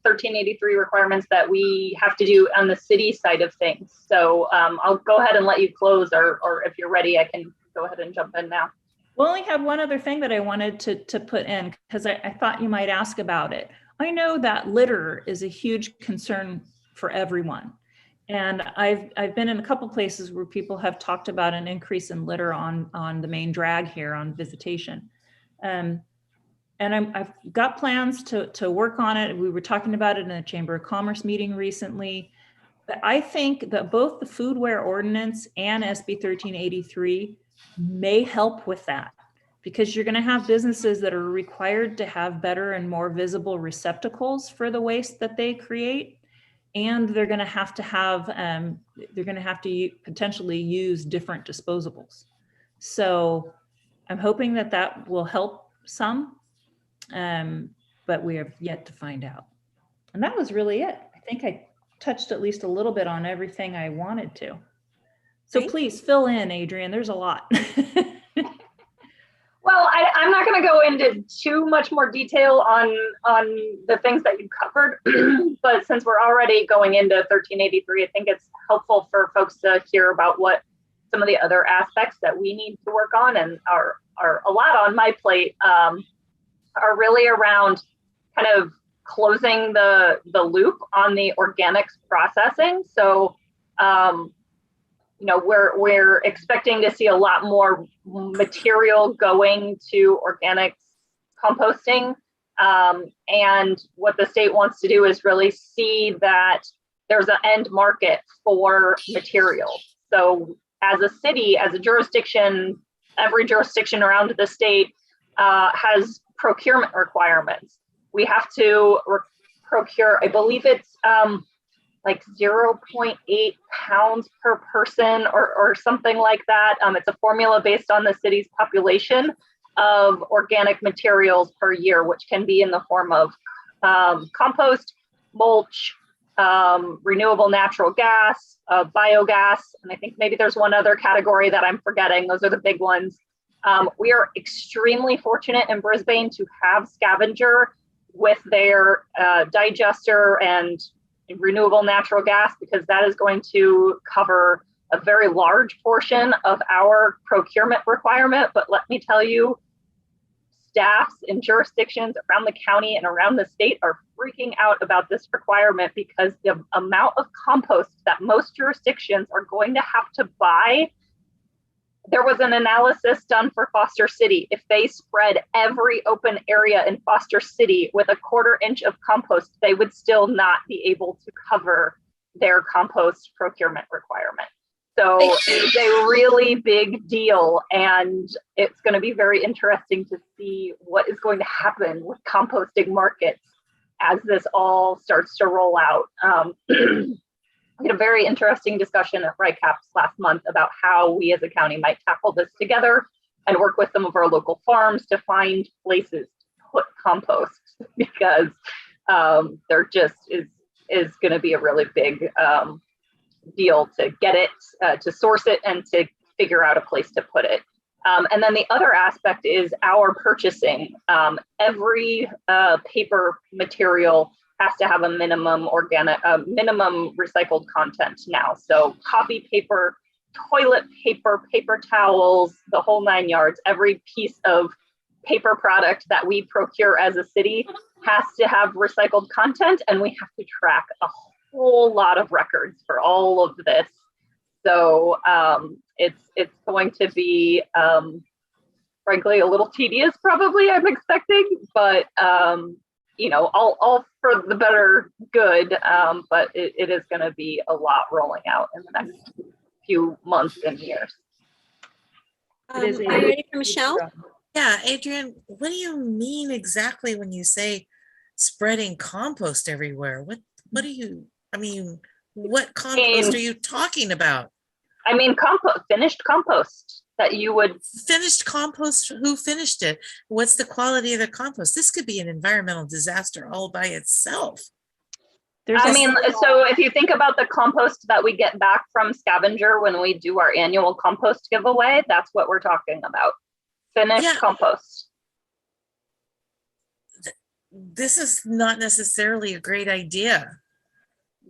1383 requirements that we have to do on the city side of things. So I'll go ahead and let you close, or if you're ready, I can go ahead and jump in now. We only have one other thing that I wanted to put in because I thought you might ask about it. I know that litter is a huge concern for everyone. And I've been in a couple places where people have talked about an increase in litter on the main drag here on Visitation. And I've got plans to work on it. We were talking about it in a Chamber of Commerce meeting recently. But I think that both the foodware ordinance and SB 1383 may help with that, because you're going to have businesses that are required to have better and more visible receptacles for the waste that they create. And they're going to have to potentially use different disposables. So I'm hoping that will help some, but we have yet to find out. And that was really it. I think I touched at least a little bit on everything I wanted to. So please fill in, Adrian, there's a lot. Well, I'm not going to go into too much more detail on the things that you covered, but since we're already going into 1383, I think it's helpful for folks to hear about what some of the other aspects that we need to work on and are a lot on my plate are really around kind of closing the loop on the organics processing. So, you know, we're expecting to see a lot more material going to organics composting. And what the state wants to do is really see that there's an end market for material. So as a city, as a jurisdiction, every jurisdiction around the state has procurement requirements. We have to procure, I believe it's like 0.8 pounds per person or something like that. It's a formula based on the city's population of organic materials per year, which can be in the form of compost, mulch, renewable natural gas, biogas, and I think maybe there's one other category that I'm forgetting. Those are the big ones. We are extremely fortunate in Brisbane to have Scavenger with their digester and renewable natural gas, because that is going to cover a very large portion of our procurement requirement. But let me tell you, staffs in jurisdictions around the county and around the state are freaking out about this requirement, because the amount of compost that most jurisdictions are going to have to buy. There was an analysis done for Foster City. If they spread every open area in Foster City with a 1/4 inch of compost, they would still not be able to cover their compost procurement requirement. So it's a really big deal, and it's going to be very interesting to see what is going to happen with composting markets as this all starts to roll out. We had a very interesting discussion at RICAPS last month about how we as a county might tackle this together and work with some of our local farms to find places to put compost, because there just is going to be a really big deal to get it, to source it, and to figure out a place to put it. And then the other aspect is our purchasing. Every paper material has to have a minimum minimum recycled content now. So copy paper, toilet paper, paper towels, the whole 9 yards. Every piece of paper product that we procure as a city has to have recycled content, and we have to track a whole lot of records for all of this. So it's going to be, frankly, a little tedious, probably, I'm expecting, but you know, all for the better good. But it is going to be a lot rolling out in the next few months and years. Are you ready for Michelle? Yeah, Adrian, what do you mean exactly when you say spreading compost everywhere? What do you, I mean, what compost are you talking about? I mean, finished compost that you would. Finished compost, who finished it? What's the quality of the compost? This could be an environmental disaster all by itself. I mean, so if you think about the compost that we get back from Scavenger when we do our annual compost giveaway, that's what we're talking about. Finished compost. This is not necessarily a great idea.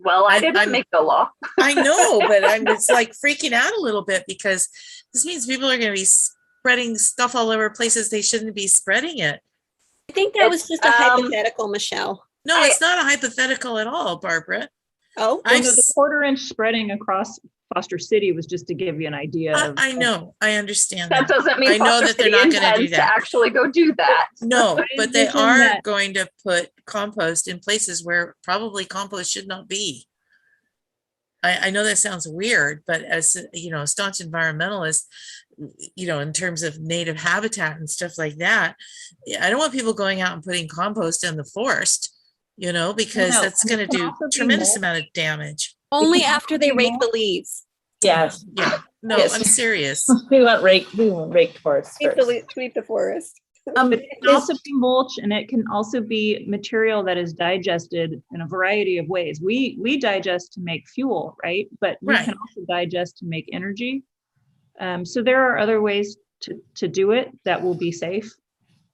Well, I didn't make the law. I know, but I'm just like freaking out a little bit because this means people are going to be spreading stuff all over places they shouldn't be spreading it. I think that was just a hypothetical, Michelle. No, it's not a hypothetical at all, Barbara. Oh, the 1/4 inch spreading across Foster City was just to give you an idea. I know, I understand. That doesn't mean I know that they're not going to do that. To actually go do that. No, but they are going to put compost in places where probably compost should not be. I know that sounds weird, but as you know, a staunch environmentalist, you know, in terms of native habitat and stuff like that, I don't want people going out and putting compost in the forest, you know, because that's going to do tremendous amount of damage. Only after they rake the leaves. Yes. Yeah. No, Yes. I'm serious. We want raked forests first. Sweep the forest. But it can also be mulch, and it can also be material that is digested in a variety of ways. We digest to make fuel, right? But we can also digest to make energy. So there are other ways to do it that will be safe.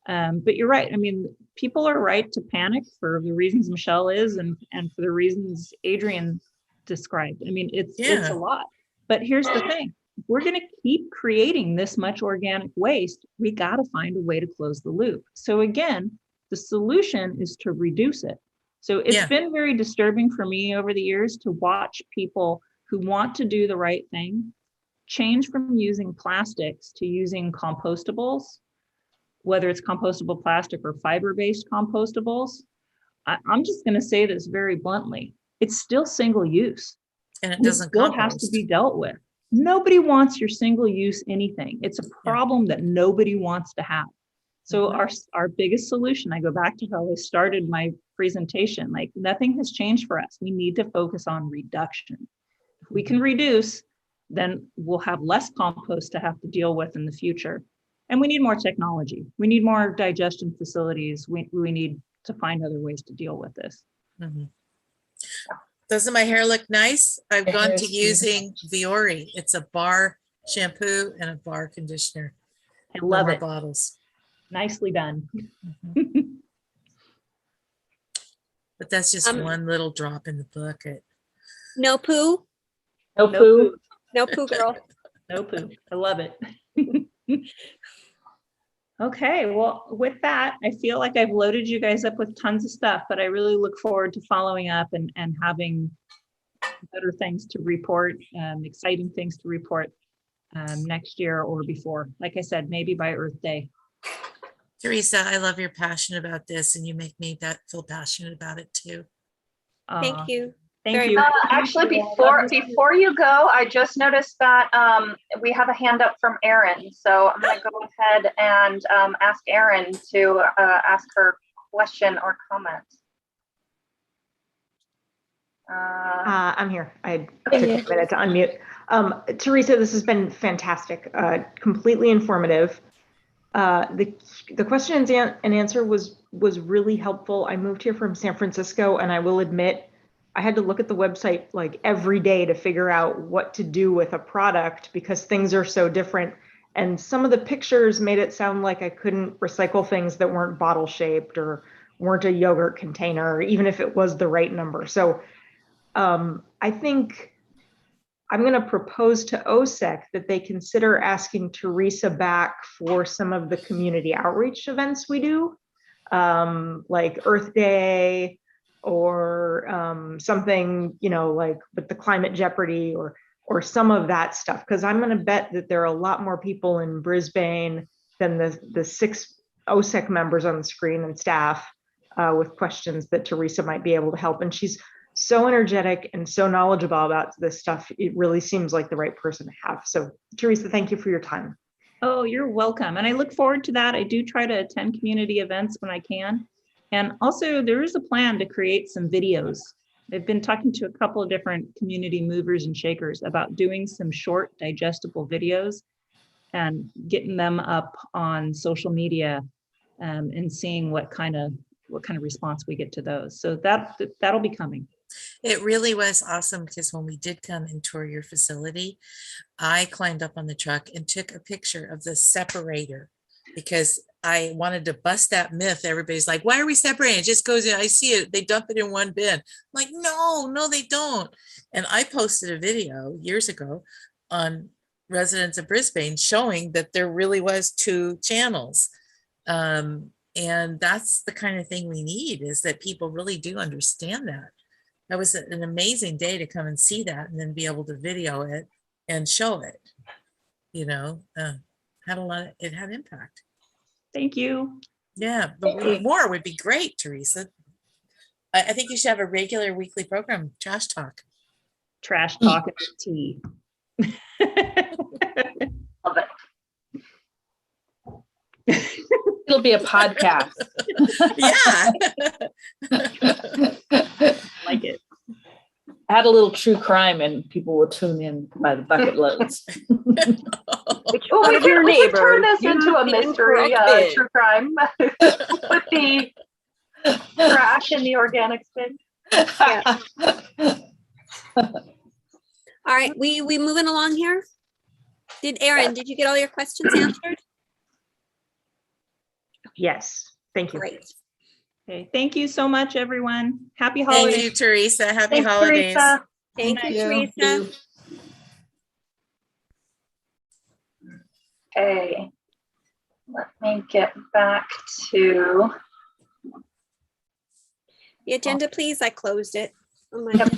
But you're right. I mean, people are right to panic for the reasons Michelle is, and for the reasons Adrian described. I mean, it's a lot. But here's the thing. If we're going to keep creating this much organic waste, we got to find a way to close the loop. So again, the solution is to reduce it. So it's been very disturbing for me over the years to watch people who want to do the right thing change from using plastics to using compostables, whether it's compostable plastic or fiber-based compostables. I'm just going to say this very bluntly. It's still single use. And it doesn't still has to be dealt with. Nobody wants your single use anything. It's a problem that nobody wants to have. So our biggest solution, I go back to how I started my presentation, like nothing has changed for us. We need to focus on reduction. If we can reduce, then we'll have less compost to have to deal with in the future. And we need more technology. We need more digestion facilities. We need to find other ways to deal with this. Mm-hmm. Doesn't my hair look nice? I've gone to using Viore. It's a bar shampoo and a bar conditioner. I love it. Bottles. Nicely done. Mm-hmm. But that's just one little drop in the bucket. No poo? No poo. No poo, girl. No poo. I love it. Okay, well, with that, I feel like I've loaded you guys up with tons of stuff, but I really look forward to following up and having better things to report, exciting things to report next year or before. Like I said, maybe by Earth Day. Teresa, I love your passion about this, and you make me feel passionate about it too. Thank you. Thank you. Actually, before you go, I just noticed that we have a hand up from Erin. So I'm going to go ahead and ask Erin to ask her question or comment. I'm here. I took a minute to unmute. Teresa, this has been fantastic, completely informative. The question and answer was really helpful. I moved here from San Francisco, and I will admit, I had to look at the website like every day to figure out what to do with a product because things are so different. And some of the pictures made it sound like I couldn't recycle things that weren't bottle shaped or weren't a yogurt container, even if it was the right number. So I think I'm going to propose to OSEC that they consider asking Teresa back for some of the community outreach events we do, like Earth Day or something, you know, like with the Climate Jeopardy or some of that stuff. Because I'm going to bet that there are a lot more people in Brisbane than the 6 OSEC members on the screen and staff with questions that Teresa might be able to help. And she's so energetic and so knowledgeable about this stuff. It really seems like the right person to have. So Teresa, thank you for your time. Oh, you're welcome. And I look forward to that. I do try to attend community events when I can. And also there is a plan to create some videos. I've been talking to a couple of different community movers and shakers about doing some short digestible videos and getting them up on social media and seeing what kind of response we get to those. So that'll be coming. It really was awesome because when we did come and tour your facility, I climbed up on the truck and took a picture of the separator because I wanted to bust that myth. Everybody's like, why are we separating? It just goes in. I see it. They dump it in one bin. I'm like, no, they don't. And I posted a video years ago on Residents of Brisbane showing that there really was 2 channels. And that's the kind of thing we need, is that people really do understand that. That was an amazing day to come and see that and then be able to video it and show it, you know, it had impact. Thank you. Yeah, but more would be great, Teresa. I think you should have a regular weekly program, Trash Talk. Trash Talk and tea. Love it. It'll be a podcast. Yeah. Like it. Add a little true crime and people will tune in by the bucket loads. Well, we could turn this into a mystery true crime with the trash in the organic bin. Yeah. All right, we moving along here? Erin, did you get all your questions answered? Yes, thank you. Great. Okay, thank you so much, everyone. Happy Thank holidays. you, Teresa. Happy Thanks, holidays. Teresa. Thank you, Teresa. Okay, let me get back to The agenda, please. I closed it. Oh my God.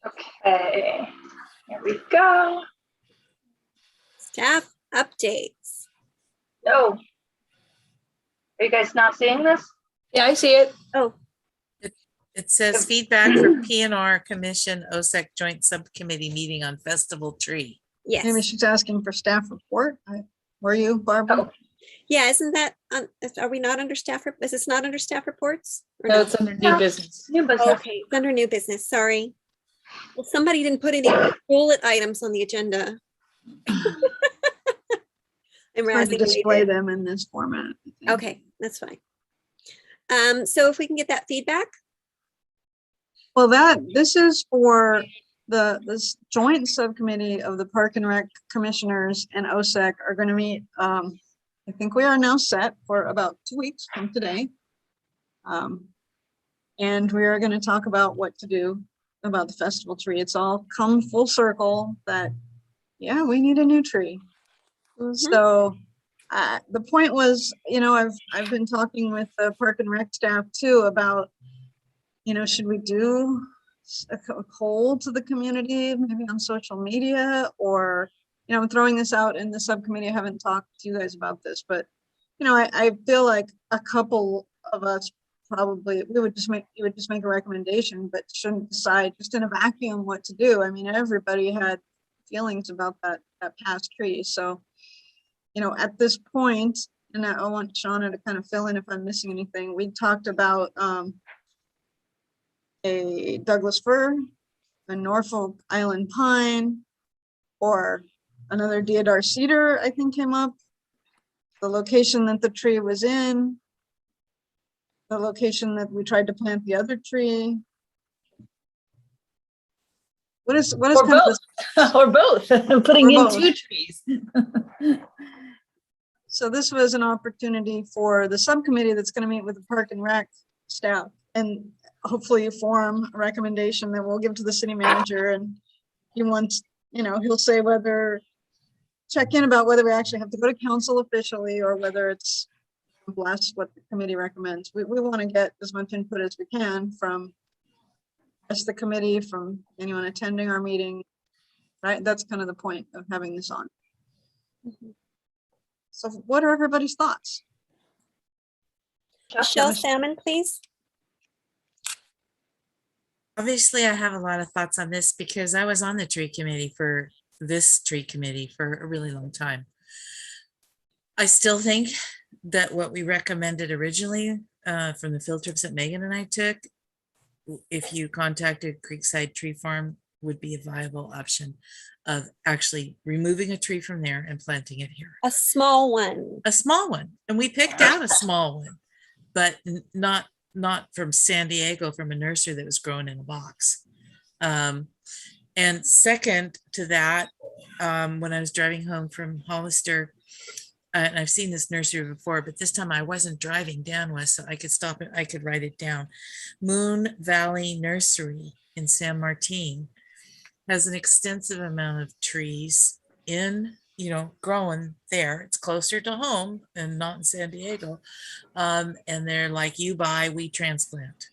okay. Here we go. Staff updates. Oh, are you guys not seeing this? Yeah, I see it. Oh, It says feedback for PNR Commission OSEC Joint Subcommittee meeting on Festival Tree. yes. Maybe she's asking for staff report. Were you, Barbara? Oh. Yeah, isn't that, are we not under staff? Is this not under staff reports? Or No, it's under new No. business. New business. Okay, it's under new business. Sorry. Well, somebody didn't put any bullet items on the agenda. I'm Hard to razzing you display did. them in this format. I think. Okay, that's fine. So if we can get that feedback, Well, this is for this joint subcommittee of the Park and Rec Commissioners and OSEC are going to meet. I think we are now set for about 2 weeks from today. And we are going to talk about what to do about the festival tree. It's all come full circle that, yeah, we need a new tree. So the point was, you know, I've been talking with the Park and Rec staff too about, you know, should we do a poll to the community, maybe on social media, or, you know, I'm throwing this out in the subcommittee. I haven't talked to you guys about this, but, you know, I feel like a couple of us probably, you would just make a recommendation, but shouldn't decide just in a vacuum what to do. I mean, everybody had feelings about that past tree. So, you know, at this point, and I want Shauna to kind of fill in if I'm missing anything, we talked about a Douglas fir, a Norfolk Island pine, or another deodar cedar, I think came up, the location that the tree was in, the location that we tried to plant the other tree. what is Or kind of both, or both, putting Or in both. 2 trees. So this was an opportunity for the subcommittee that's going to meet with the Park and Rec staff and hopefully form a recommendation that we'll give to the city manager, and he wants, he'll say whether, check in about whether we actually have to go to council officially or whether it's bless what the committee recommends. We want to get as much input as we can from the committee, from anyone attending our meeting, right? That's kind of the point of having this on. So what are everybody's thoughts? Michelle Salmon, please. Obviously, I have a lot of thoughts on this because I was on the tree committee for a really long time. I still think that what we recommended originally from the field trips that Megan and I took, if you contacted Creekside Tree Farm, would be a viable option of actually removing a tree from there and planting it here. A small one. A small one. And we picked out a small one, but not from San Diego, from a nursery that was grown in a box. And second to that, when I was driving home from Hollister, and I've seen this nursery before, but this time I wasn't driving down west, so I could stop it. I could write it down. Moon Valley Nursery in San Martin has an extensive amount of trees growing there. It's closer to home and not in San Diego. And they're like, you buy, we transplant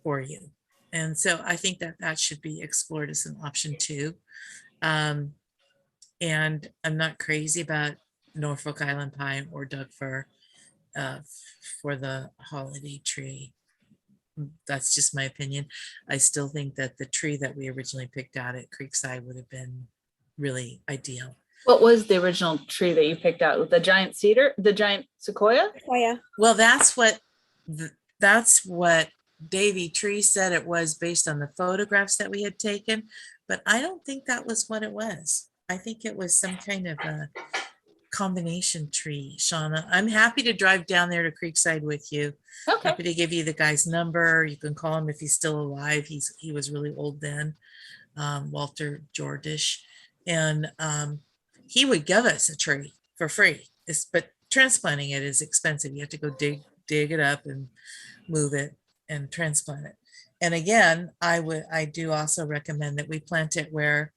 for you. And so I think that should be explored as an option too. And I'm not crazy about Norfolk Island pine or Doug fir for the holiday tree. That's just my opinion. I still think that the tree that we originally picked out at Creekside would have been really ideal. What was the original tree that you picked out? The giant cedar, the giant sequoia? Oh, yeah. Well, that's what Davy Tree said it was based on the photographs that we had taken, but I don't think that was what it was. I think it was some kind of a combination tree, Shauna. I'm happy to drive down there to Creekside with you. Okay. Happy to give you the guy's number. You can call him if he's still alive. He was really old then, Walter Jordish, and he would give us a tree for free. But transplanting it is expensive. You have to go dig it up and move it and transplant it. And again, I do also recommend that we plant it where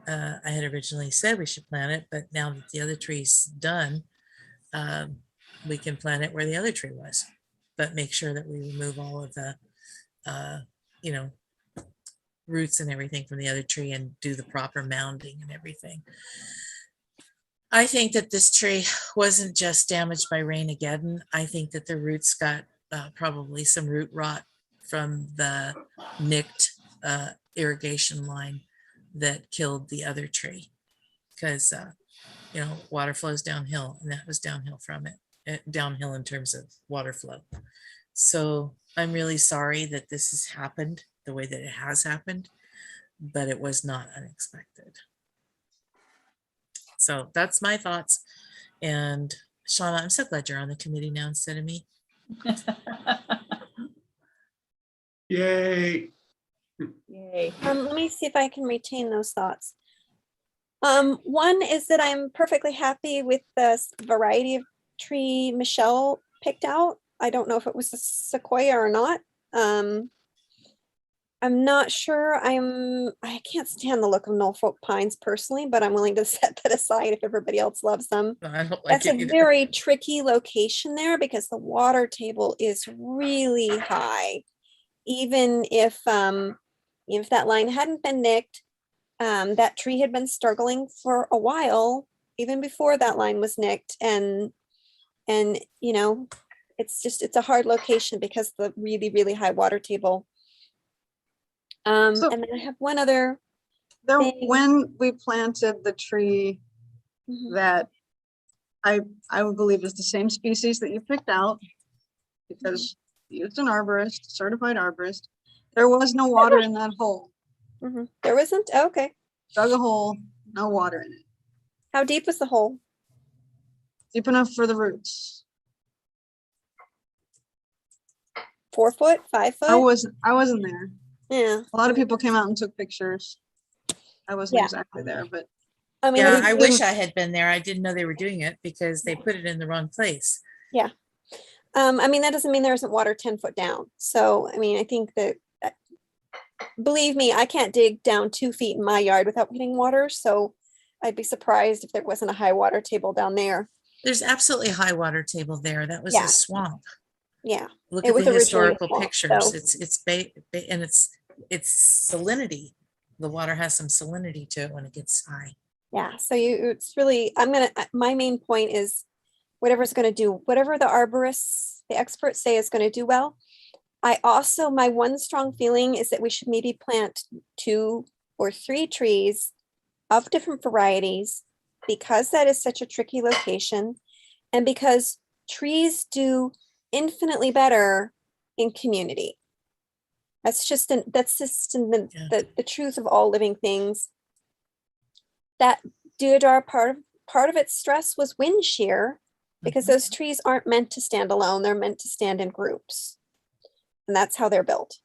I had originally said we should plant it, but now that the other tree's done, we can plant it where the other tree was, but make sure that we remove all of the, roots and everything from the other tree and do the proper mounding and everything. I think that this tree wasn't just damaged by rain-ageddon. I think that the roots got probably some root rot from the nicked irrigation line that killed the other tree, because water flows downhill, and that was downhill from it, downhill in terms of water flow. So I'm really sorry that this has happened the way that it has happened, but it was not unexpected. So that's my thoughts. And Shauna, I'm so glad you're on the committee now instead of me. Yay. Yay. Let me see if I can retain those thoughts. One is that I'm perfectly happy with the variety of tree Michelle picked out. I don't know if it was a sequoia or not. I'm not sure. I can't stand the look of Norfolk pines personally, but I'm willing to set that aside if everybody else loves them. I don't like That's it a either. very tricky location there because the water table is really high. Even if that line hadn't been nicked, that tree had been struggling for a while, even before that line was nicked. And it's a hard location because the really, really high water table. So- and then I have one other thing. When we planted the tree Mhm. that I would believe is the same species that you picked out, because you used an arborist, certified arborist, there was no water in that hole. Mhm. There wasn't? Oh, okay. Dug a hole, no water in it. How deep was the hole? Deep enough for the roots. 4 foot, 5 foot? I wasn't there. Yeah. A lot of people came out and took pictures. I wasn't Yeah. exactly there, but I mean, Yeah, I I wish I had been there. I didn't know they were doing it because they put it in the wrong place. I mean, that doesn't mean there isn't water 10 foot down. So, I mean, I think that, believe me, I can't dig down 2 feet in my yard without hitting water. So I'd be surprised if there wasn't a high water table down there. There's absolutely high water table there. That was Yeah. a swamp. Yeah. Look It at was the originally a historical swamp, pictures. so- And it's salinity. The water has some salinity to it when it gets high. Yeah. So it's really, my main point is whatever the arborists, the experts say is going to do well. My one strong feeling is that we should maybe plant 2 or 3 trees of different varieties, because that is such a tricky location, and because trees do infinitely better in community. That's just the truth of all living things. That deodar, part of its stress was wind shear, because those trees aren't meant to stand alone. They're meant to stand in groups. And that's how they're built.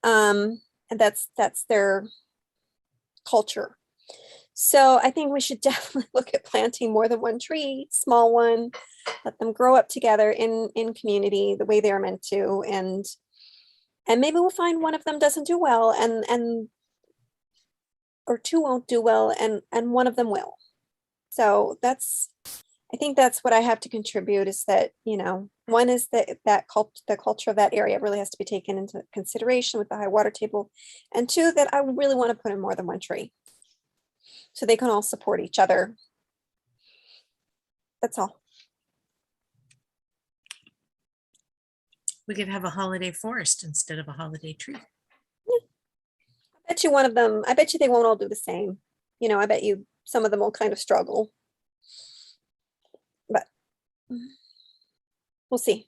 And that's their culture. So I think we should definitely look at planting more than 1 tree, small one, let them grow up together in community the way they're meant to. And maybe we'll find one of them doesn't do well or 2 won't do well and one of them will. So I think that's what I have to contribute, is that, one is the culture of that area really has to be taken into consideration with the high water table. And 2, that I really want to put in more than 1 tree so they can all support each other. That's all. We could have a holiday forest instead of a holiday tree. I bet you they won't all do the same. I bet you some of them will kind of struggle. But we'll see.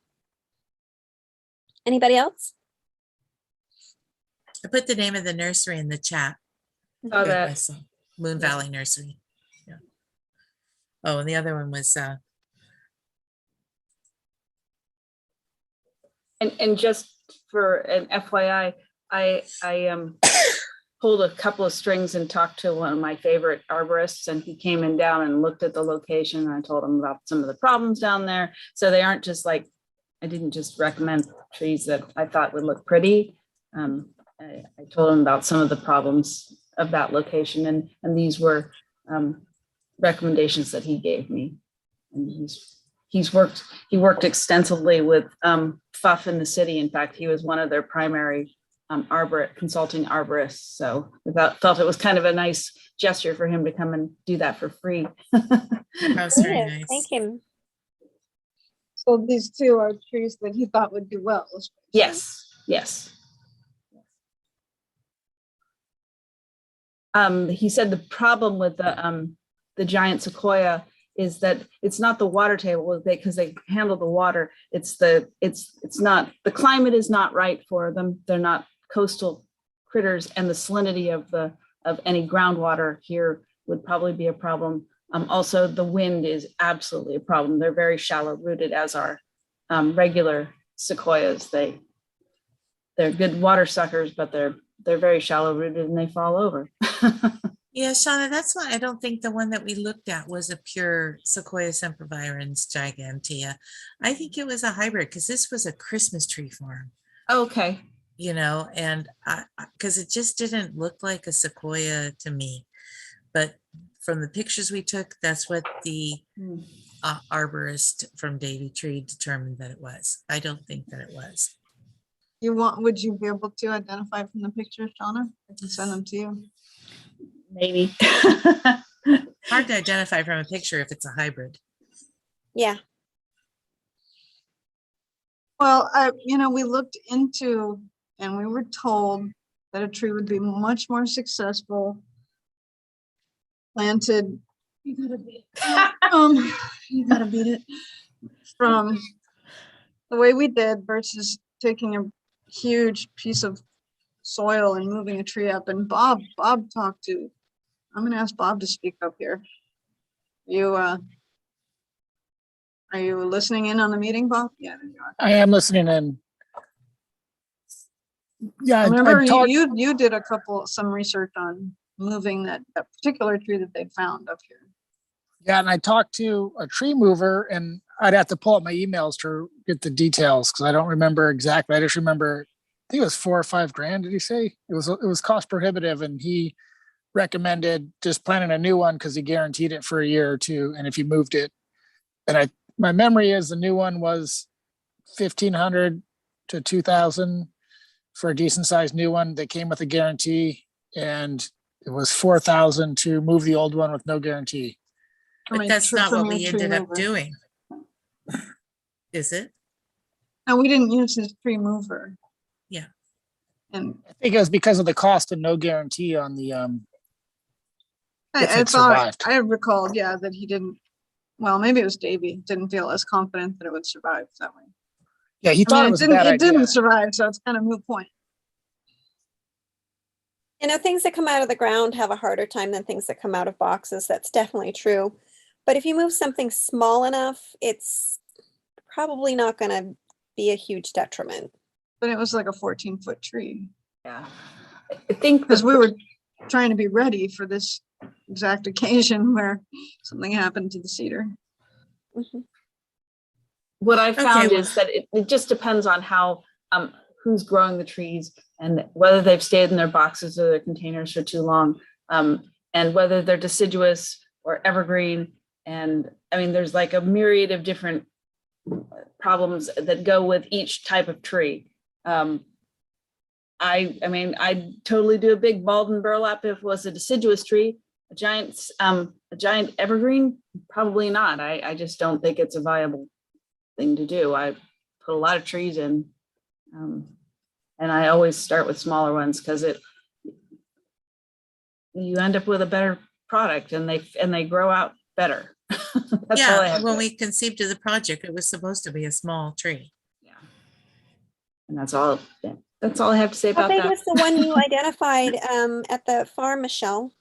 Anybody else? I put the name of the nursery in the chat. Saw Good, that. I saw. Moon Valley Nursery. Yeah. Oh, and the other one was And just for an FYI, I pulled a couple of strings and talked to one of my favorite arborists, and he came in down and looked at the location. And I told him about some of the problems down there. So they aren't just like, I didn't just recommend trees that I thought would look pretty. I told him about some of the problems of that location, and these were recommendations that he gave me. And he worked extensively with FUF in the city. In fact, he was one of their primary consulting arborists. So I felt it was kind of a nice gesture for him to come and do that for free. that was very Yes, nice. Thank him. so these 2 are trees that he thought would do well. is what you're saying. Yes. He said the problem with the giant sequoia is that it's not the water table, because they handle the water. It's not, the climate is not right for them. They're not coastal critters, and the salinity of any groundwater here would probably be a problem. Also, the wind is absolutely a problem. They're very shallow rooted, as are regular sequoias. They're good water suckers, but they're very shallow rooted and they fall over. Yeah, Shauna, that's why I don't think the one that we looked at was a pure Sequoia sempervirens gigantea. I think it was a hybrid, because this was a Christmas tree farm, Okay. and because it just didn't look like a sequoia to me. But from the pictures we took, that's what the arborist from Davy Tree determined that it was. I don't think that it was. Would you be able to identify from the pictures, Shauna? I can send them to you. Maybe. Hard to identify from a picture if it's a hybrid. Yeah. Well, we looked into, and we were told that a tree would be much more successful planted. You gotta beat it. You gotta beat it. From the way we did versus taking a huge piece of soil and moving a tree up. And Bob talked to. I'm gonna ask Bob to speak up here. Are you listening in on the meeting, Bob? Yeah, there you are. I am listening in. Yeah, Remember, I talked, you did some research on moving that particular tree that they'd found up here. Yeah, and I talked to a tree mover, and I'd have to pull up my emails to get the details because I don't remember exactly. I just remember, I think it was $4 or $5 grand. Did he say it was cost prohibitive, and he recommended just planting a new one because he guaranteed it for a year or two, and if you moved it, and my memory is the new one was $1,500 to $2,000 for a decent sized new one that came with a guarantee, and it was $4,000 to move the old one with no guarantee. But that's not what we ended up doing. Is it? No, we didn't use his tree mover. Yeah. And I think it was because of the cost and no guarantee on the if I it thought, survived. I recalled, yeah, that he didn't, well, maybe it was Davey, didn't feel as confident that it would survive that way. Yeah, he thought it was a bad It idea. didn't survive, so it's kind of a moot point. You know, things that come out of the ground have a harder time than things that come out of boxes. That's definitely true. But if you move something small enough, it's probably not going to be a huge detriment. But it was like a 14-foot tree. Yeah. I think Because we were trying to be ready for this exact occasion where something happened to the cedar. Mhm. what I found well- is that it just depends on how, who's growing the trees and whether they've stayed in their boxes or their containers for too long, and whether they're deciduous or evergreen. And I mean, there's like a myriad of different problems that go with each type of tree. I mean, I'd totally do a big bald and burlap if it was a deciduous tree. A giant evergreen, probably not. I just don't think it's a viable thing to do. I put a lot of trees in, and I always start with smaller ones because you end up with a better product, and they grow out better. That's all I Yeah, have when to- we conceived of the project, it was supposed to be a small tree. yeah. And that's all. Yeah, that's all I have to say How about big that. was the one you identified at the farm, Michelle?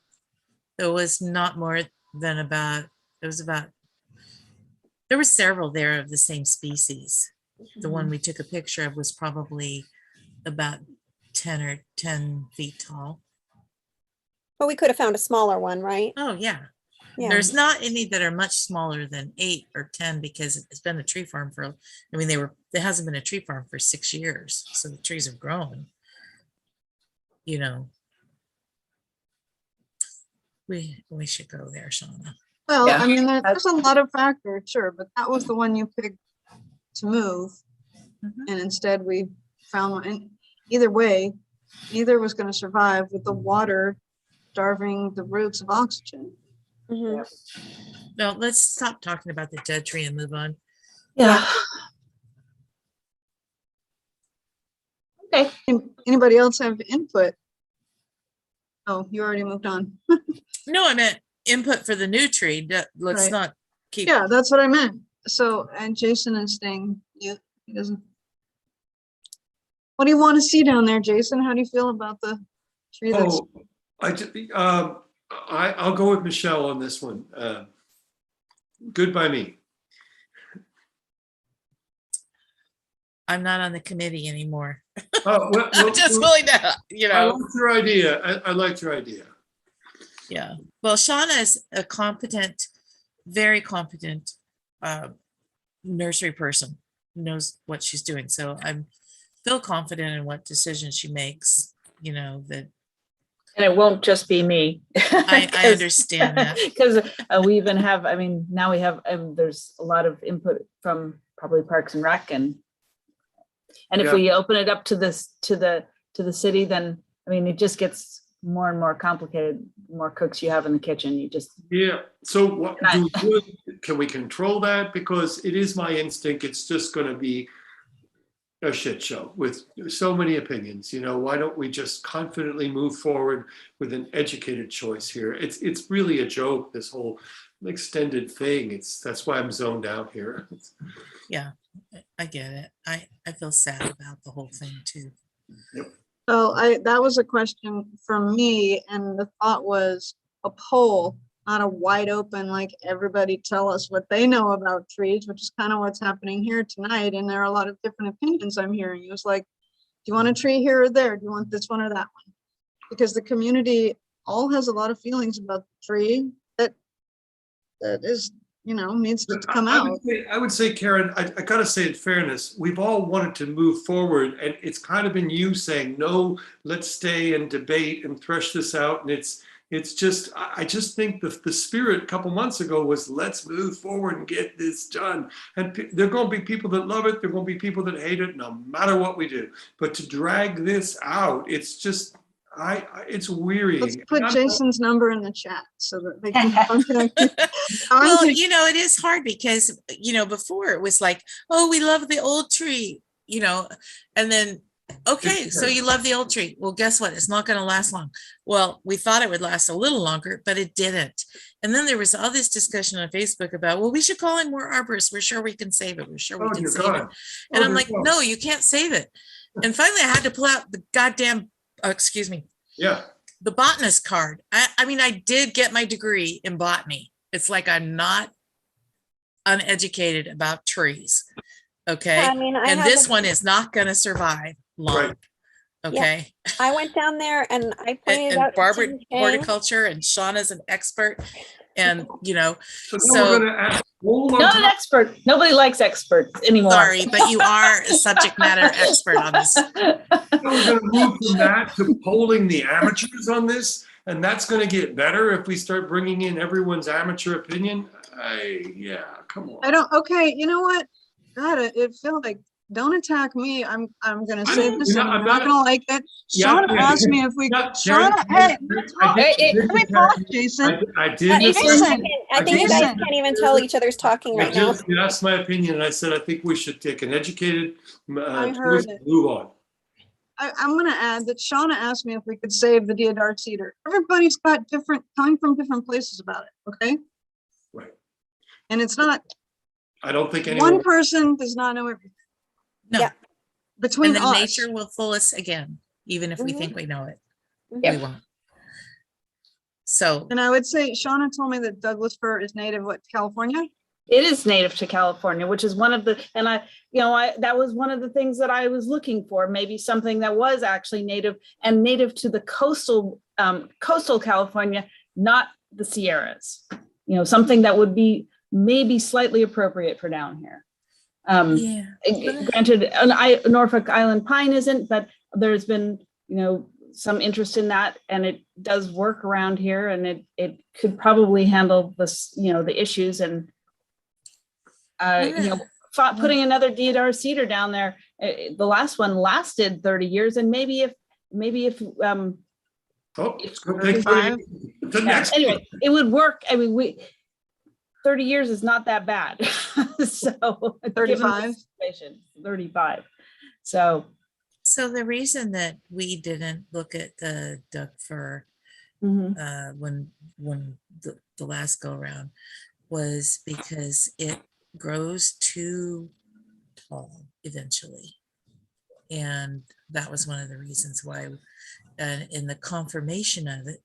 There was not more than there were several there of the same species. The one we took a picture of was probably about 10 feet tall. Well, we could have found a smaller one, right? Oh, yeah. Yeah. There's not any that are much smaller than 8 or 10 because it's been a tree farm for, I mean, there hasn't been a tree farm for 6 years. So the trees have grown, you know. We should go there, Shauna. Well, Yeah. I mean, there's a lot of factors, sure, but that was the one you picked to move. Mhm. And instead we found one. And either way, neither was going to survive with the water starving the roots of oxygen. Mhm. No, let's stop talking about the dead tree and move on. Yeah. Okay. Anybody else have input? Oh, you already moved on. No, I meant input for the new tree. Let's Right. not keep. Yeah, that's what I meant. So, and Jason is staying, he doesn't. What do you want to see down there, Jason? How do you feel about the tree that's? Oh, I'll go with Michelle on this one. Good by me. I'm not on the committee anymore. I'm Just willing to, I liked your idea. I liked your idea. Yeah. Well, Shauna is a competent, very competent nursery person, knows what she's doing. So I'm feel confident in what decision she makes, that And it won't just be me. I understand that. Because we even have, I mean, now we have, there's a lot of input from probably Parks and Rec, and if Yeah. we open it up to this, to the city, then, I mean, it just gets more and more complicated. The more cooks you have in the kitchen, you just, Yeah. So what can we control that? Because it is my instinct. It's just going to be a shit show with so many opinions. Why don't we just confidently move forward with an educated choice here? It's really a joke, this whole extended thing. That's why I'm zoned out here. Yeah, I get it. I feel sad about the whole thing too. So that was a question from me, and the thought was a poll, not a wide open, like everybody tell us what they know about trees, which is kind of what's happening here tonight. And there are a lot of different opinions I'm hearing. It was like, do you want a tree here or there? Do you want this one or that one? Because the community all has a lot of feelings about the tree that is, needs to come out. I would say, Karen, I gotta say in fairness, we've all wanted to move forward, and it's kind of been you saying, no, let's stay and debate and thresh this out. And it's just, I just think the spirit a couple months ago was, let's move forward and get this done. And there are going to be people that love it. There are going to be people that hate it, no matter what we do. But to drag this out, it's just, it's wearying. Let's put Jason's number in the chat so that they can contact you. Well, it is hard because, before it was like, oh, we love the old tree, and then, okay, so you love the old tree. Well, guess what? It's not going to last long. Well, we thought it would last a little longer, but it didn't. And then there was all this discussion on Facebook about, well, we should call in more arborists. We're sure we can save it. We're sure we can save it. And I'm like, no, you can't save it. And finally I had to pull out the goddamn, the botanist card. I mean, I did get my degree in botany. It's like I'm not uneducated about trees. Okay. I mean, and this one is not going to survive long. Right. Okay. Yeah. I went down there and I pointed and out Barbara Jim Kang. horticulture, and Shauna's an expert. And so we're gonna ask, not an expert. Nobody likes experts anymore. Sorry, but you are a subject matter expert on this. we're gonna move from that to polling the amateurs on this, and that's gonna get better if we start bringing in everyone's amateur opinion. Come on. Okay, you know what? God, it felt like, don't attack me. I'm gonna say this. I'm not gonna like it. Shauna asked me if we could. Shauna, hey, let me talk, Jason. I did. Jason, I think you guys can't even tell each other's talking right now. You asked my opinion, and I said I think we should take an educated heard it. move on. I'm gonna add that Shauna asked me if we could save the deodar cedar. Everybody's got coming from different places about it. Okay. Right. And it's not. I don't think anyone. One person does not know everything. No. Yeah. Between and then us. nature will fool us again, even if we think we know it. Yeah. We won't. So. And I would say, Shauna told me that Douglas fir is native to California. It is native to California, which is one of the, and that was one of the things that I was looking for, maybe something that was actually native to the coastal California, not the Sierras, something that would be maybe slightly appropriate for down here. Granted, Norfolk Island pine isn't, but there's been, some interest in that, and it does work around here, and it could probably handle this, the issues, and putting another deodar cedar down there. The last one lasted 30 years, and maybe if it's going to take 30. Anyway, it would work. I mean, 30 years is not that bad. So 35. 35. So the reason that we didn't look at the Doug fir when the last go around was because it grows too tall eventually, and that was one of the reasons why. And in the confirmation of it,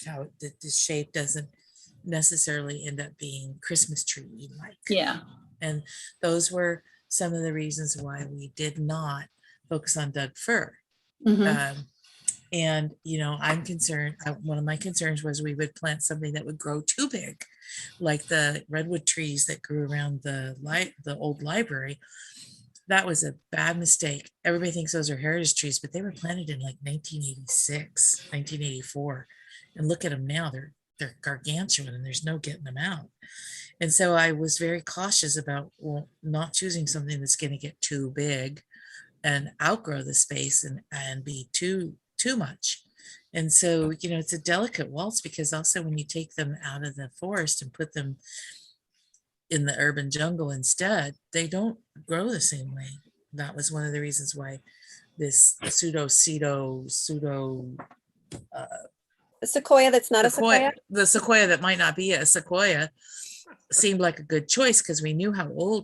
how the shape doesn't necessarily end up being Christmas tree like. Yeah. And those were some of the reasons why we did not focus on Doug fir. And I'm concerned, one of my concerns was we would plant something that would grow too big, like the redwood trees that grew around the old library. That was a bad mistake. Everybody thinks those are heritage trees, but they were planted in like 1986, 1984. And look at them now, they're gargantuan, and there's no getting them out. And so I was very cautious about not choosing something that's going to get too big and outgrow the space and be too much. And so, it's a delicate waltz, because also when you take them out of the forest and put them in the urban jungle instead, they don't grow the same way. That was one of the reasons why this pseudo a sequoia that's not a sequoia? The sequoia that might not be a sequoia seemed like a good choice, because we knew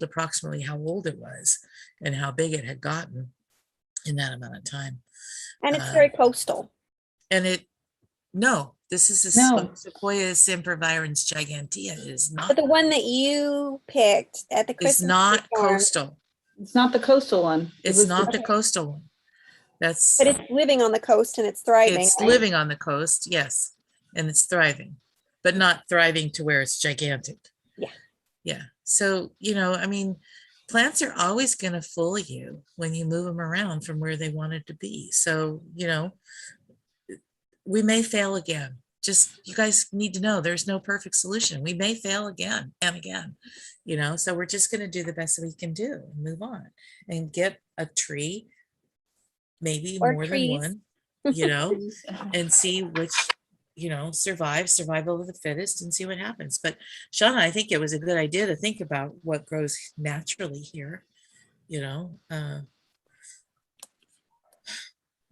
approximately how old it was and how big it had gotten in that amount of time. And it's very coastal. And this is Sequoia sempervirens gigantea. It is not. But the one that you picked at the Christmas It's not farm, coastal. It's not the coastal one. It's not the coastal one. But it's living on the coast and it's thriving. It's right? living on the coast, yes. and it's thriving, but not thriving to where it's gigantic. Yeah. Yeah. So, you know, I mean, plants are always going to fool you when you move them around from where they wanted to be. So, you know, we may fail again. Just, you guys need to know there's no perfect solution. We may fail again and again, you know, so we're just going to do the best that we can do and move on and get a tree, maybe Or more trees. than one, you know, and see which, you know, survival of the fittest and see what happens. But Shauna, I think it was a good idea to think about what grows naturally here, you know. I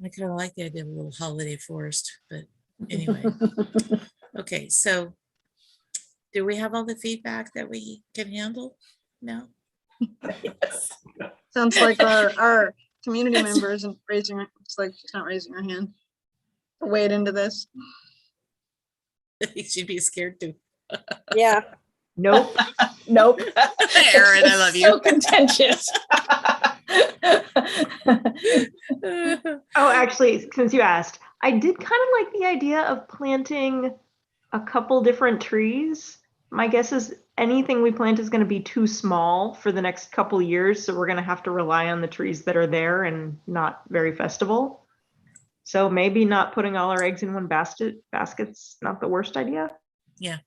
kind of like the idea of a little holiday forest, but anyway. Okay, so do we have all the feedback that we can handle now? Yes. Sounds like our community member isn't raising, it's like she's not raising her hand. Wade into this. She'd be scared too. Yeah. Nope. Nope. Erin, I love you. So contentious. Oh, actually, since you asked, I did kind of like the idea of planting a couple different trees. My guess is anything we plant is going to be too small for the next couple years, so we're going to have to rely on the trees that are there and not very festival. So maybe not putting all our eggs in one basket's not the worst idea. Yeah.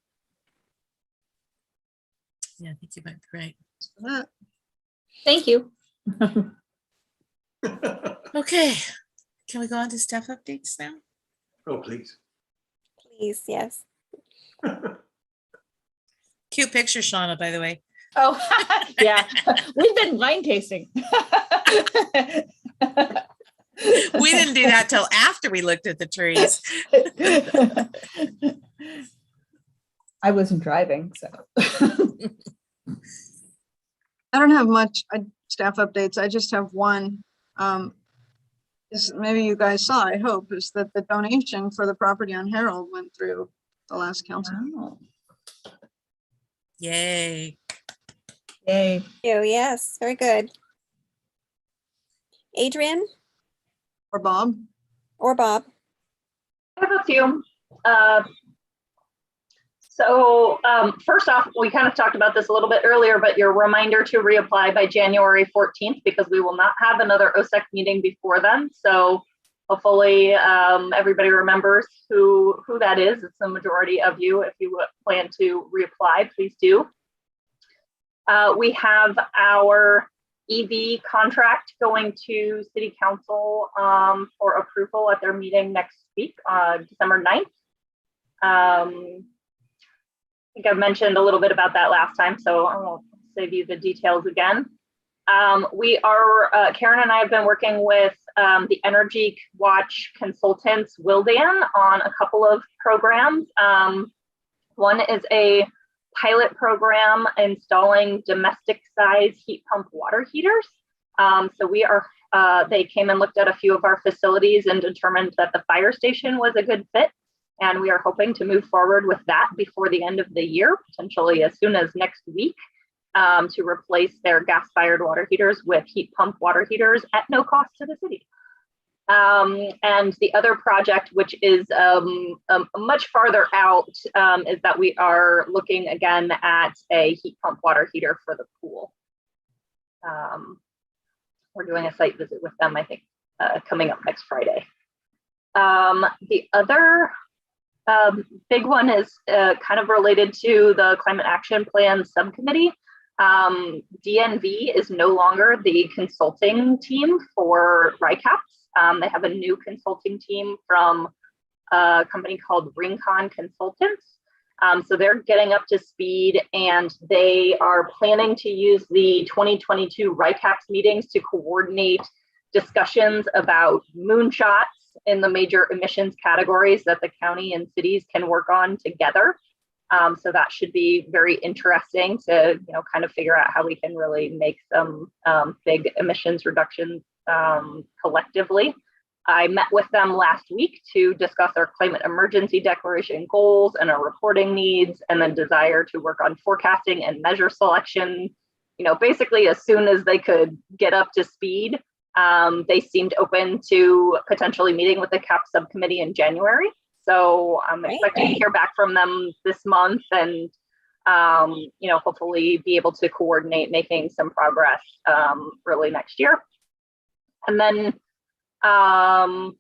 Yeah, I think you might be right. Thank you. Okay, can we go on to staff updates now? Oh, please. Please, yes. Cute picture, Shauna, by the way. Oh, yeah. We've been wine tasting. We didn't do that till after we looked at the trees. I wasn't driving, so. I don't have much staff updates. I just have one. Maybe you guys saw, I hope, is that the donation for the property on Herald went through the last council. Wow. Yay. Yay. Oh, yes, very good. Adrian Or Bob? or Bob? I have a few. First off, we kind of talked about this a little bit earlier, but your reminder to reapply by January 14th, because we will not have another OSEC meeting before then. So hopefully everybody remembers who that is. It's the majority of you. If you plan to reapply, please do. We have our EV contract going to City Council for approval at their meeting next week, December 9th. I think I mentioned a little bit about that last time, so I won't save you the details again. Karen and I have been working with the Energy Watch consultants, Wildan, on a couple of programs. One is a pilot program installing domestic size heat pump water heaters. They came and looked at a few of our facilities and determined that the fire station was a good fit. And we are hoping to move forward with that before the end of the year, potentially as soon as next week, to replace their gas-fired water heaters with heat pump water heaters at no cost to the city. And the other project, which is much farther out, is that we are looking again at a heat pump water heater for the pool. We're doing a site visit with them, I think, coming up next Friday. The other big one is kind of related to the Climate Action Plan Subcommittee. DNV is no longer the consulting team for RICAPs. They have a new consulting team from a company called Rincon Consultants. So they're getting up to speed, and they are planning to use the 2022 RICAPs meetings to coordinate discussions about moonshots in the major emissions categories that the county and cities can work on together. So that should be very interesting to, kind of figure out how we can really make some big emissions reductions collectively. I met with them last week to discuss our climate emergency declaration goals and our reporting needs, and then desire to work on forecasting and measure selection. Basically as soon as they could get up to speed. They seemed open to potentially meeting with the CAP subcommittee in January. So I'm Great. expecting to hear back from them this month and, you know, hopefully be able to coordinate making some progress early next year. And then I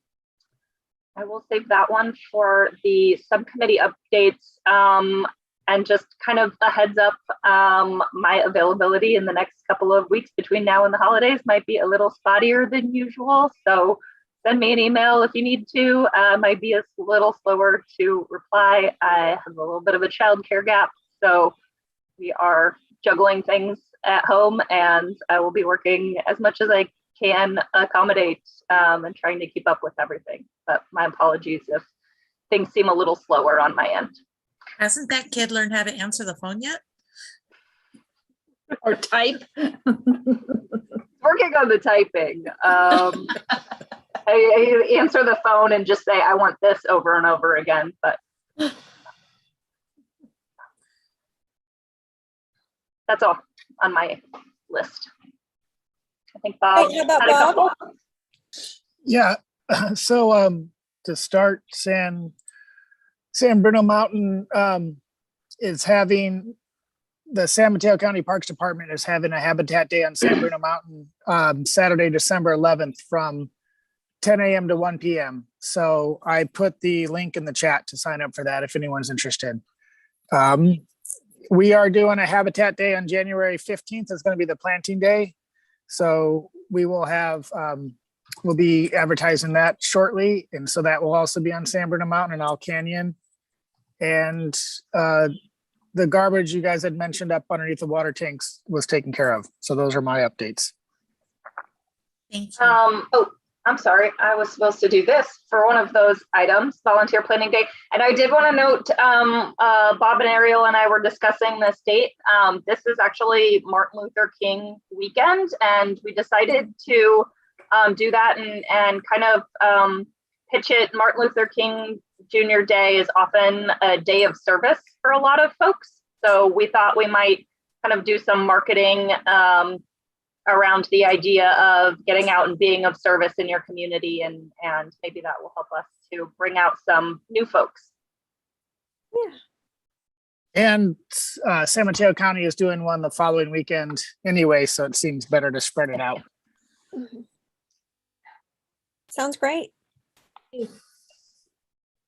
will save that one for the subcommittee updates. And just kind of a heads up, my availability in the next couple of weeks between now and the holidays might be a little spottier than usual. So send me an email if you need to. Might be a little slower to reply. I have a little bit of a childcare gap, so we are juggling things at home, and I will be working as much as I can accommodate and trying to keep up with everything. But my apologies if things seem a little slower on my end. Hasn't that kid learned how to answer the phone yet? Or type. Working on the typing. I answer the phone and just say, I want this over and over again, but that's all on my list. I think Bob Great, how about had a couple. Yeah, so to start, San Bruno Mountain is having, the San Mateo County Parks Department is having a Habitat Day on San Bruno Mountain Saturday, December 11th from 10 a.m. to 1 p.m. So I put the link in the chat to sign up for that if anyone's interested. We are doing a Habitat Day on January 15th. It's going to be the planting day. So we will have, we'll be advertising that shortly. And so that will also be on San Bruno Mountain and Owl Canyon. And the garbage you guys had mentioned up underneath the water tanks was taken care of. So those are my updates. Thank you. Oh, I'm sorry. I was supposed to do this for one of those items, volunteer planning day. And I did want to note, Bob and Ariel and I were discussing this date. This is actually Martin Luther King weekend, and we decided to do that and kind of pitch it. Martin Luther King Jr. Day is often a day of service for a lot of folks. So we thought we might kind of do some marketing around the idea of getting out and being of service in your community, and maybe that will help us to bring out some new folks. Yeah. And San Mateo County is doing one the following weekend anyway, so it seems better to spread it out. Mhm. Sounds great.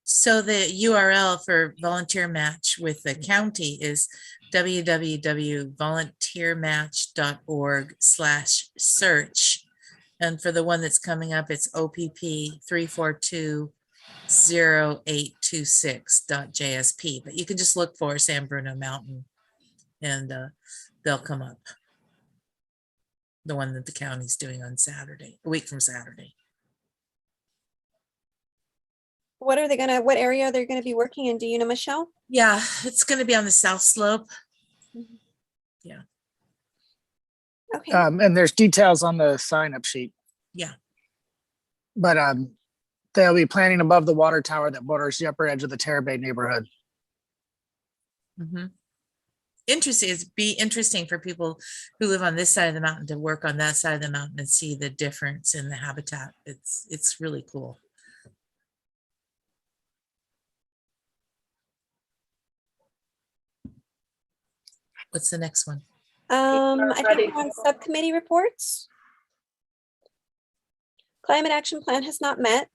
So the URL for volunteer match with the county is www.volunteermatch.org/search. And for the one that's coming up, it's OPP 3420826.jsp. But you can just look for San Bruno Mountain and they'll come up. The one that the county's doing on Saturday, a week from Saturday. What area are they gonna be working in? Do you know, Michelle? Yeah, it's going to be on the south slope. Okay. And there's details on the sign-up sheet. Yeah. But they'll be planting above the water tower that borders the upper edge of the Terra Bay neighborhood. Mm-hmm. Interesting. It'd be interesting for people who live on this side of the mountain to work on that side of the mountain and see the difference in the habitat. It's really cool. What's the next one? I ready. think we're on subcommittee reports. Climate Action Plan has not met.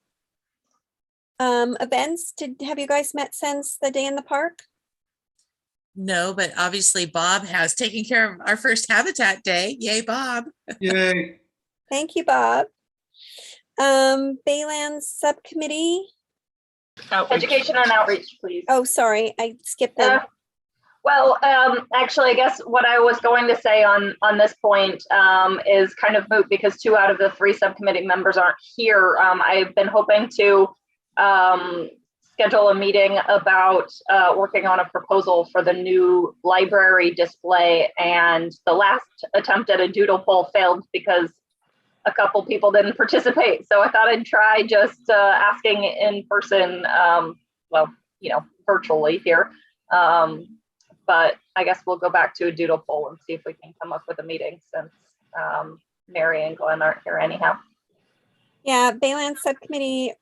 Events, have you guys met since the day in the park? No, but obviously Bob has taken care of our first Habitat Day. Yay, Bob. Yay. Thank you, Bob. Baylands Subcommittee. Outreach. Education and outreach, please. Oh, sorry, I skipped them. Well, actually, I guess what I was going to say on this point is kind of moot because 2 out of the 3 subcommittee members aren't here. I've been hoping to schedule a meeting about working on a proposal for the new library display, and the last attempt at a doodle poll failed because a couple people didn't participate. So I thought I'd try just asking in person, well, you know, virtually here. But I guess we'll go back to a doodle poll and see if we can come up with a meeting since Mary and Glenn aren't here anyhow. Yeah, Baylands Subcommittee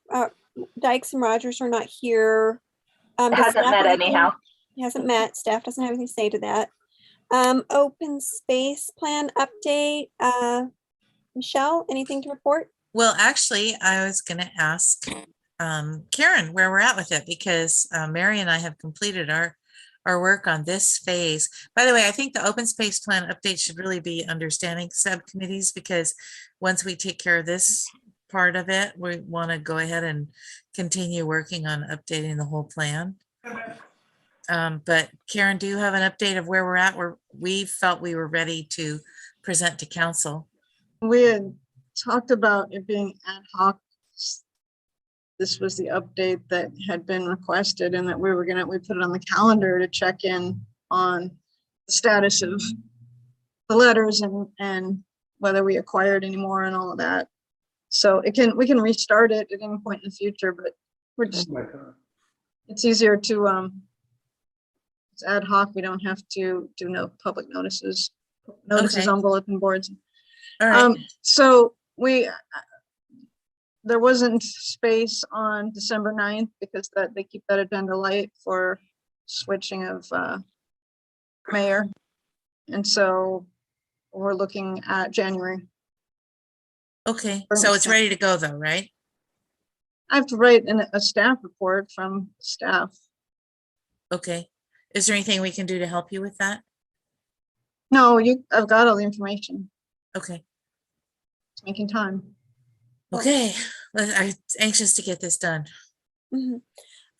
Dykes and Rogers are not here. It Does hasn't staff met have anything- anyhow. It hasn't met. Staff doesn't have anything to say to that. Open space plan update. Michelle, anything to report? Well, actually, I was going to ask Karen where we're at with it, because Mary and I have completed our work on this phase. By the way, I think the open space plan update should really be understanding subcommittees, because once we take care of this part of it, we want to go ahead and continue working on updating the whole plan. But Karen, do you have an update of where we're at, where we felt we were ready to present to council? We had talked about it being ad hoc. This was the update that had been requested, and that we put it on the calendar to check in on the status of the letters and whether we acquired any more and all of that. So we can restart it at any point in the future, but we're just, it's easier to, it's ad hoc. We don't have to do no public notices Okay. on bulletin boards. All right. So there wasn't space on December 9th because they keep that agenda light for switching of mayor. And so we're looking at January. Okay, so it's ready to go though, right? I have to write a staff report from staff. Okay. Is there anything we can do to help you with that? No, I've got all the information. Okay. It's making time. Okay. I'm anxious to get this done. Mhm.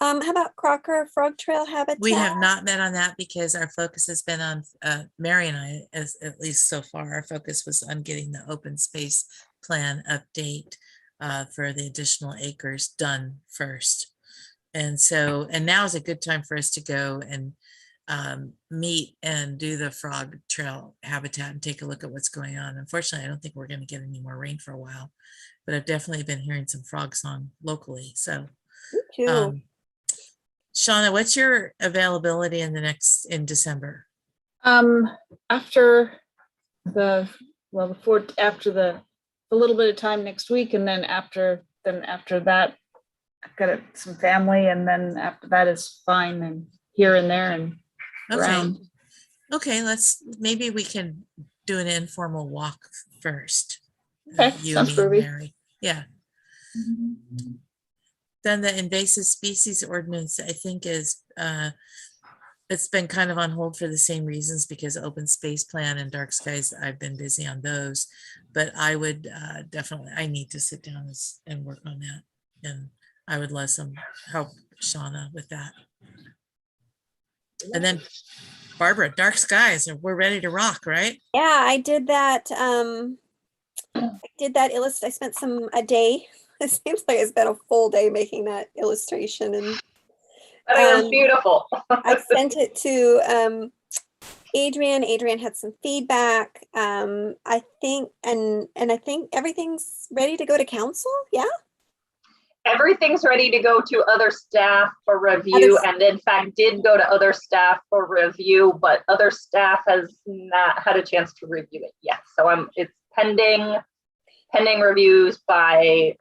How about Crocker Frog Trail Habitat? We have not met on that because our focus has been on, Mary and I, at least so far, our focus was on getting the open space plan update for the additional acres done first. And now is a good time for us to go and meet and do the frog trail habitat and take a look at what's going on. Unfortunately, I don't think we're going to get any more rain for a while, but I've definitely been hearing some frog song locally. So Me too. Shauna, what's your availability in December? After the a little bit of time next week, and then after that, I've got some family, and then after that is fine, and here and there and around. Okay, maybe we can do an informal walk first. Okay, You, sounds me, and groovy. Mary. Yeah. Then the invasive species ordinance, I think, is it's been kind of on hold for the same reasons, because open space plan and dark skies, I've been busy on those, but I would I need to sit down and work on that, and I would love some help, Shauna, with that. And then Barbara, dark skies, we're ready to rock, right? Yeah, I did that. I spent a day. It seems like it's been a full day making that illustration, and It was beautiful. I sent it to Adrian. Adrian had some feedback. I think everything's ready to go to council. Yeah. Everything's ready to go to other staff for review, and in fact did go to other staff for review, but other staff has not had a chance to review it yet. So it's pending reviews by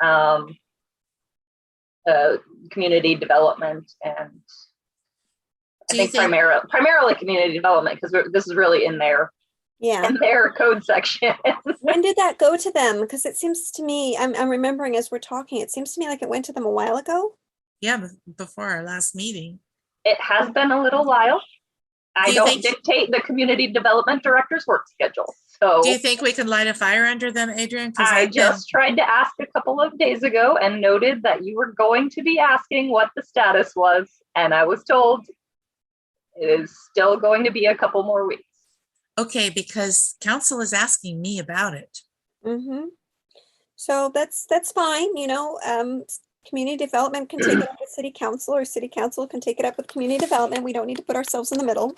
community development, and I think primarily community development, because this is really in their code section. When did that go to them? Because it seems to me, I'm remembering as we're talking, it seems to me like it went to them a while ago. Yeah, before our last meeting. It has been a little while. I don't dictate the community development director's work schedule. So do you think we can light a fire under them, Adrian? I just tried to ask a couple of days ago and noted that you were going to be asking what the status was, and I was told it is still going to be a couple more weeks. Okay, because council is asking me about it. Mm-hmm. So that's fine. Community development can take it up with city council, or city council can take it up with community development. We don't need to put ourselves in the middle.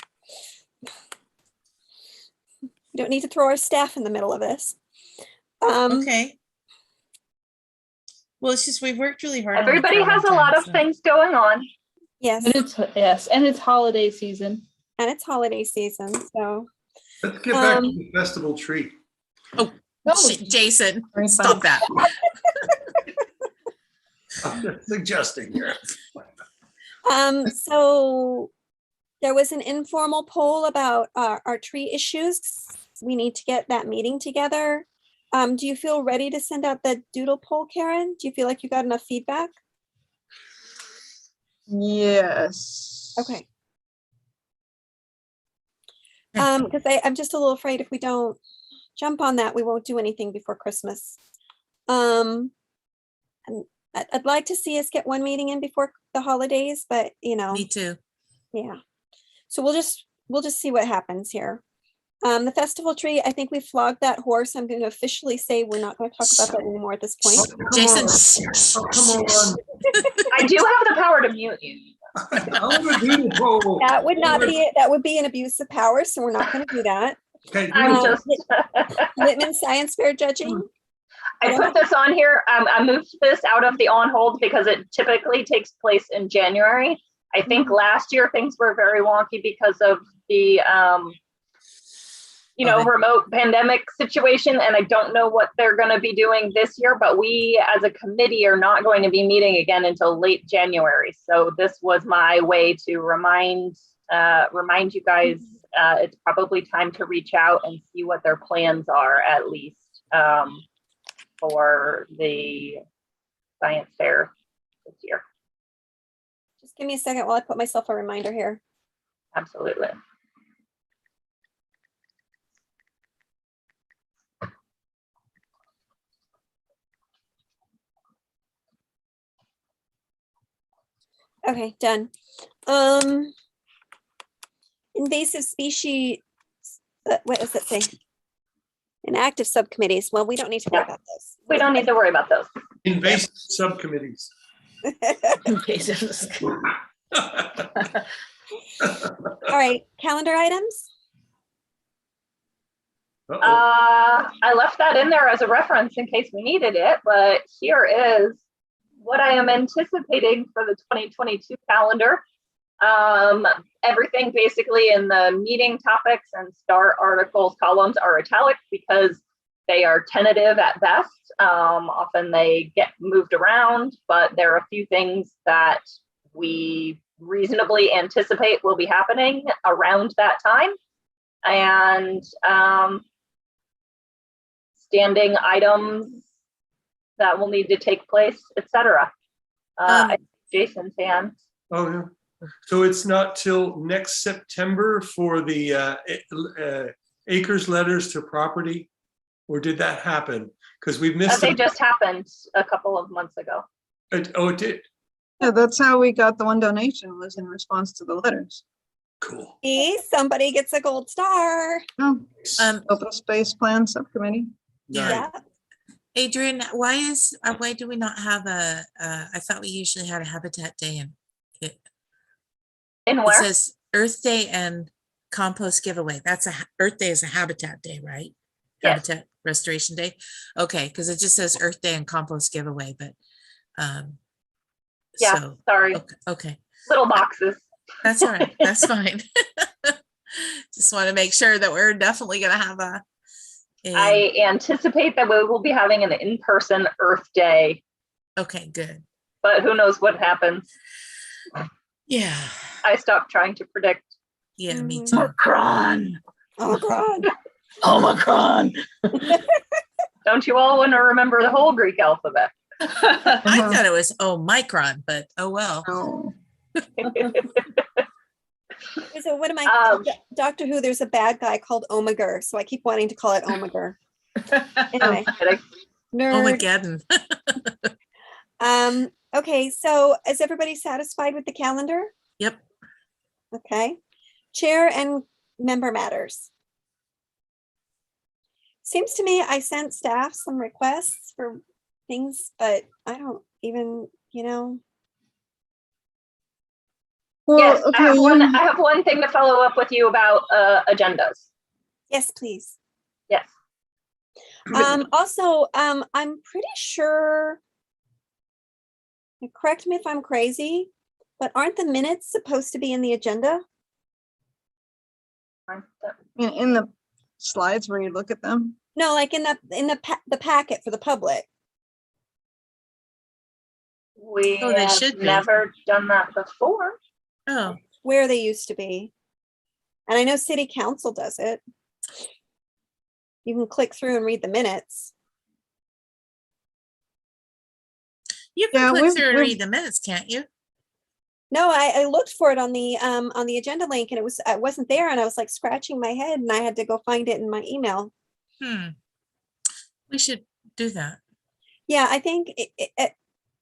We don't need to throw our staff in the middle of this. Okay. Well, it's just, we've worked really hard. Everybody has a lot of things going on. Yes. And it's holiday season. So Let's get back to the festival tree. Oh, Jason, stop that. I'm just suggesting here. So there was an informal poll about our tree issues. We need to get that meeting together. Do you feel ready to send out the doodle poll, Karen? Do you feel like you got enough feedback? Yes. Okay. Because I'm just a little afraid if we don't jump on that, we won't do anything before Christmas. And I'd like to see us get one meeting in before the holidays, but you know. Me too. Yeah. So we'll just see what happens here. The festival tree, I think we flogged that horse. I'm going to officially say we're not going to talk about that anymore at this point. Jason. Come on. I do have the power to mute you. That would not be, that would be an abuse of power, so we're not going to do that. Okay, I'm just. Whitman Science Fair judging. I put this on here. I moved this out of the on hold because it typically takes place in January. I think last year things were very wonky because of the remote pandemic situation, and I don't know what they're going to be doing this year, but we as a committee are not going to be meeting again until late January. So this was my way to remind you guys it's probably time to reach out and see what their plans are, at least for the science fair this year. Just give me a second while I put myself a reminder here. Absolutely. Okay, done. Invasive species, what does that say? Inactive subcommittees. Well, we don't need to worry about those. We don't need to worry about those. Invasive subcommittees. All right, calendar items. I left that in there as a reference in case we needed it, but here is what I am anticipating for the 2022 calendar. Everything basically in the meeting topics and star articles columns are italic because they are tentative at best. Often they get moved around, but there are a few things that we reasonably anticipate will be happening around that time. And standing items that will need to take place, etc. Jason's hand. Oh, yeah. So it's not till next September for the acres letters to property, or did that happen? Because we've missed. They just happened a couple of months ago. It did. Yeah, that's how we got the one donation, was in response to the letters. Cool. See, somebody gets a gold star. Oh, Open Space Plan Subcommittee. Yeah. Adrian, why do we not have I thought we usually had a Habitat Day and In it where? says Earth Day and Compost Giveaway. That's Earth Day is a Habitat Day, right? Yes. Habitat Restoration Day. Okay, because it just says Earth Day and Compost Giveaway, but Yeah, so, sorry. okay. Little boxes. That's all right. That's fine. Just want to make sure that we're definitely going to have I anticipate that we will be having an in-person Earth Day, okay, good. but who knows what happens. Yeah. I stopped trying to predict. Yeah, me too. Omicron. Omicron. Don't you all want to remember the whole Greek alphabet? I thought it was Omicron, but oh well. Oh. So what am I? Doctor Who, there's a bad guy called Omegar, so I keep wanting to call it Omegar. Anyway, Omegaddon. Okay, so is everybody satisfied with the calendar? Yep. Okay. Chair and member matters. Seems to me I sent staff some requests for things, but I don't even, Well, Yes, okay, I have one thing to follow up with you about agendas. Yes, please. Yes. Also, I'm pretty sure, correct me if I'm crazy, but aren't the minutes supposed to be in the agenda? in the slides where you look at them. No, like in the packet for the public. We Oh, they have should be. never done that before. Oh, Where they used to be. And I know city council does it. You can click through and read the minutes. you can Yeah, click we've- through and we've- read the minutes, can't you? No, I looked for it on the agenda link and it wasn't there, and I was like scratching my head and I had to go find it in my email. We should do that. Yeah, I think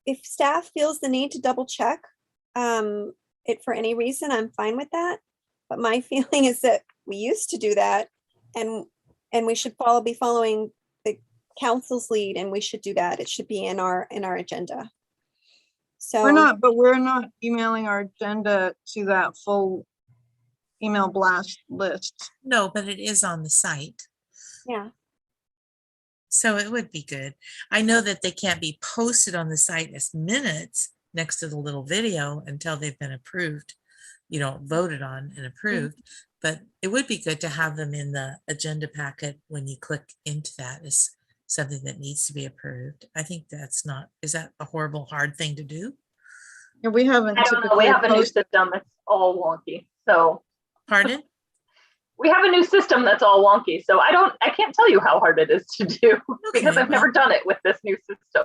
if staff feels the need to double check it for any reason, I'm fine with that. But my feeling is that we used to do that, and we should be following the council's lead, and we should do that. It should be in our agenda. So we're not emailing our agenda to that full email blast list. No, but it is on the site. yeah, So it would be good. I know that they can't be posted on the site as minutes next to the little video until they've been approved, voted on and approved. But it would be good to have them in the agenda packet when you click into that as something that needs to be approved. I think is that a horrible, hard thing to do? Yeah, we haven't I don't know. We typically have a new posted. system that's all wonky. So Pardon? we have a new system that's all wonky. So I can't tell you how hard it is to do because Okay, I've never done it with this new system.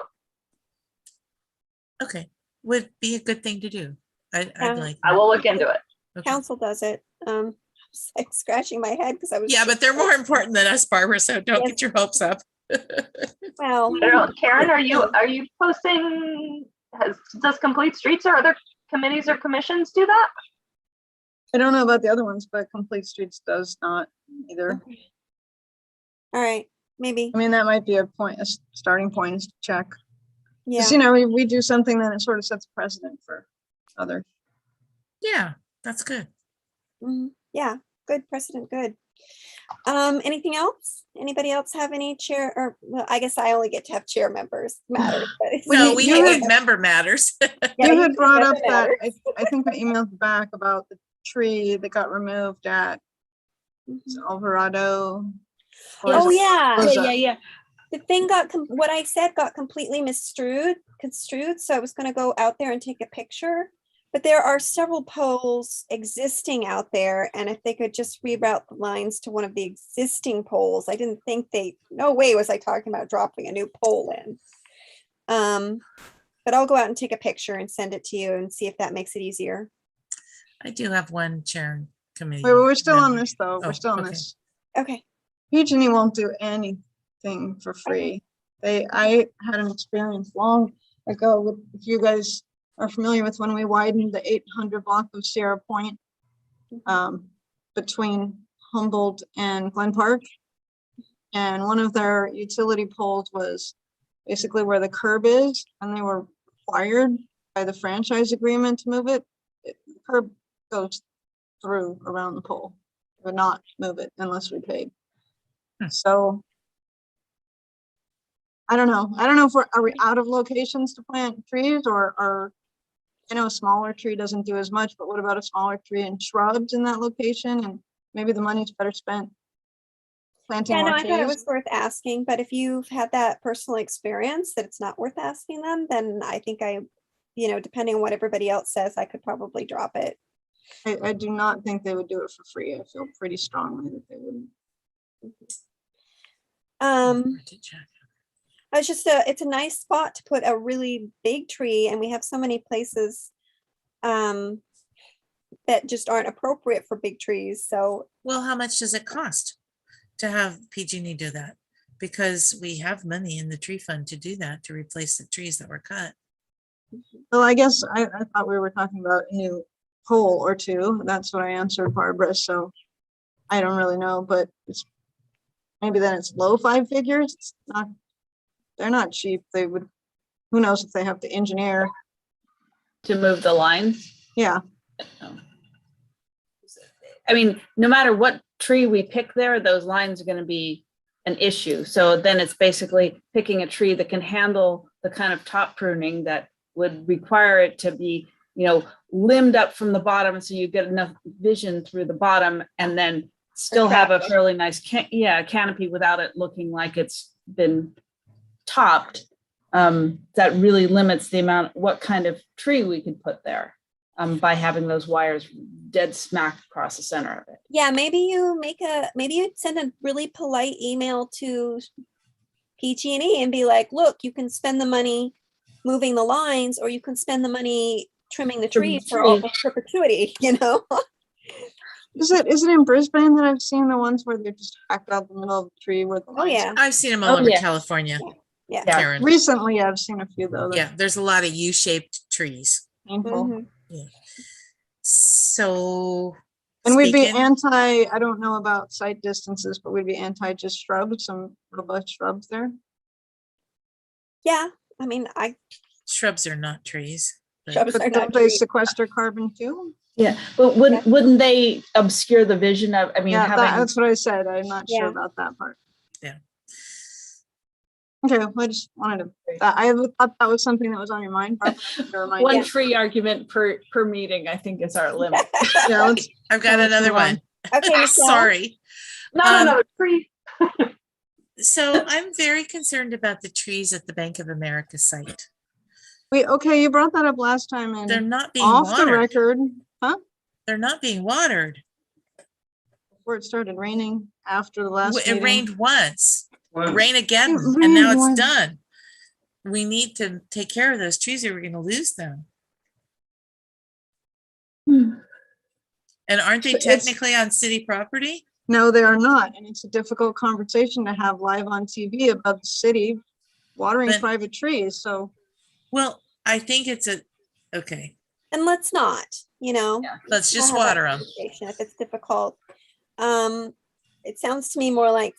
Okay, would be a good thing to do. I'd Yeah. like. I will look into it. Okay. council does it. I was like scratching my head because I was. Yeah, but they're more important than us, Barbara, so don't get your hopes up. Well, I don't know. Karen, are you posting? Does Complete Streets or other committees or commissions do that? I don't know about the other ones, but Complete Streets does not either. all right, maybe. I mean, that might be a starting point is to check. Yeah. Because, we do something, then it sort of sets precedent for others. Yeah, that's good. Yeah, good precedent, good. Anything else? Anybody else have any chair, or well, I guess I only get to have chair members matters. But No, we you hate member matters. You had can brought have up it that, matters. I think I emailed back about the tree that got removed at Alvarado. Or Oh, is it- yeah. or is Yeah, that- yeah. The thing what I said got completely construed. So I was gonna go out there and take a picture. But there are several poles existing out there, and if they could just reroute the lines to one of the existing poles, I didn't think no way was I talking about dropping a new pole in. But I'll go out and take a picture and send it to you and see if that makes it easier. I do have one chair and committee. Wait, we're still on member. this though. Oh, We're still on okay. this. Okay. PG&E won't do anything for free. I had an experience long ago with, if you guys are familiar with when we widened the 800 block of Sierra Point between Humboldt and Glen Park. And one of their utility poles was basically where the curb is, and they were required by the franchise agreement to move it. The curb goes through around the pole. They would not move it unless we paid. So I don't know. I don't know if are we out of locations to plant trees, or I know a smaller tree doesn't do as much, but what about a smaller tree and shrubs in that location? And maybe the money's better spent planting Yeah, no, more I thought it trees. was worth asking, but if you've had that personal experience that it's not worth asking them, then I think depending on what everybody else says, I could probably drop it. I do not think they would do it for free. I feel pretty strongly that they wouldn't. It's just it's a nice spot to put a really big tree, and we have so many places that just aren't appropriate for big trees. So, Well, how much does it cost to have PG&E do that? Because we have money in the tree fund to do that, to replace the trees that were cut. Well, I guess I thought we were talking about a new pole or two. That's what I answered Barbara. So I don't really know, but maybe then it's low 5 figures. It's not, they're not cheap. They would, who knows if they have to engineer. To move the lines. Yeah. I mean, no matter what tree we pick there, those lines are going to be an issue. So then it's basically picking a tree that can handle the kind of top pruning that would require it to be, limbed up from the bottom so you get enough vision through the bottom, and then still have a fairly nice canopy without it looking like it's been topped. that really limits the amount, what kind of tree we could put there by having those wires dead smack across the center of it. Yeah, maybe you send a really polite email to PG&E and be like, look, you can spend the money moving the lines, or you can spend the money trimming the trees for all perpetuity, you know? Is it in Brisbane that I've seen the ones where they're just hacked out the middle of the tree with the Oh, lines? yeah. I've seen them all over yeah. California. Yeah. Karen. Recently, I've seen a few though. Yeah, there's a lot of U-shaped trees. Painful. Mhm. So. And we'd be speaking- anti, I don't know about site distances, but we'd be anti just shrubs, some robust shrubs there. Yeah, I mean, Shrubs are not trees. but- shrubs But are don't not they trees. sequester carbon too? Yeah, but wouldn't they obscure the vision of, I mean, Yeah, having, that's what I said. I'm not sure Yeah. about that part. Yeah. Okay, well, I just wanted to, I thought that was something that was on your mind. Barbara. To remind one you. tree argument per meeting, I think is our limit. Yeah, let's, I've got let's another move on. one. Okay, Michelle. Sorry. Not another tree. So I'm very concerned about the trees at the Bank of America site. Okay, you brought that up last time They're and not being off the watered. record, They're not being watered. before it started raining after the last It meeting. rained once, Well, rain again, It and now rained it's once. done. We need to take care of those trees or we're going to lose them. And aren't they So it's- technically on city property? No, they are not, and it's a difficult conversation to have live on TV about the city watering But- private trees, so. Well, I think it's okay. And let's not, you know. Yeah. Let's just have that water them. conversation if it's difficult. It sounds to me more like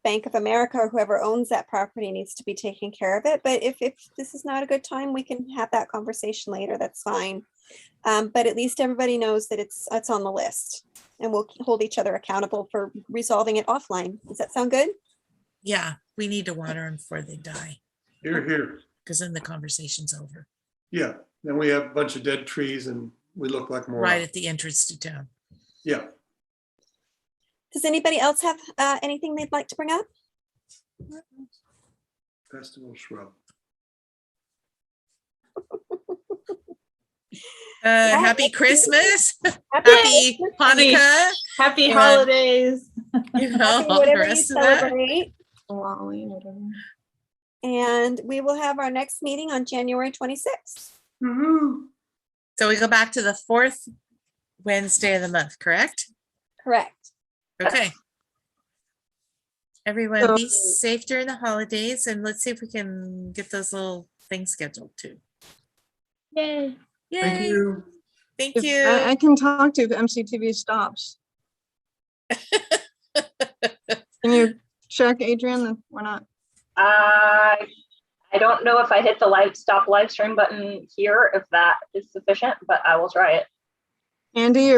Bank of America or whoever owns that property needs to be taking care of it. But if this is not a good time, we can have that conversation later. That's fine. But at least everybody knows that it's on the list, and we'll hold each other accountable for resolving it offline. Does that sound good? Yeah, we need to water them before they die, here. because then the conversation's over. Yeah, then we have a bunch of dead trees and we look like more. Right at the entrance to town. Yeah. Does anybody else have anything they'd like to bring up? Festival shrub. Happy Christmas, Happy happy Hanukkah, Happy And- holidays. you know, Happy all the whatever you rest of that. celebrate. Lolly, whatever. And we will have our next meeting on January 26th. So we go back to the fourth Wednesday of the month, correct? Correct. Okay. Everyone be So- safe during the holidays, and let's see if we can get those little things scheduled too. Yay. Yay. Thank you. Thank If you. I can talk to if MCTV stops. Can you check, Adrian, that we're not? I don't know if I hit the stop live stream button here, if that is sufficient, but I will try it. Andy,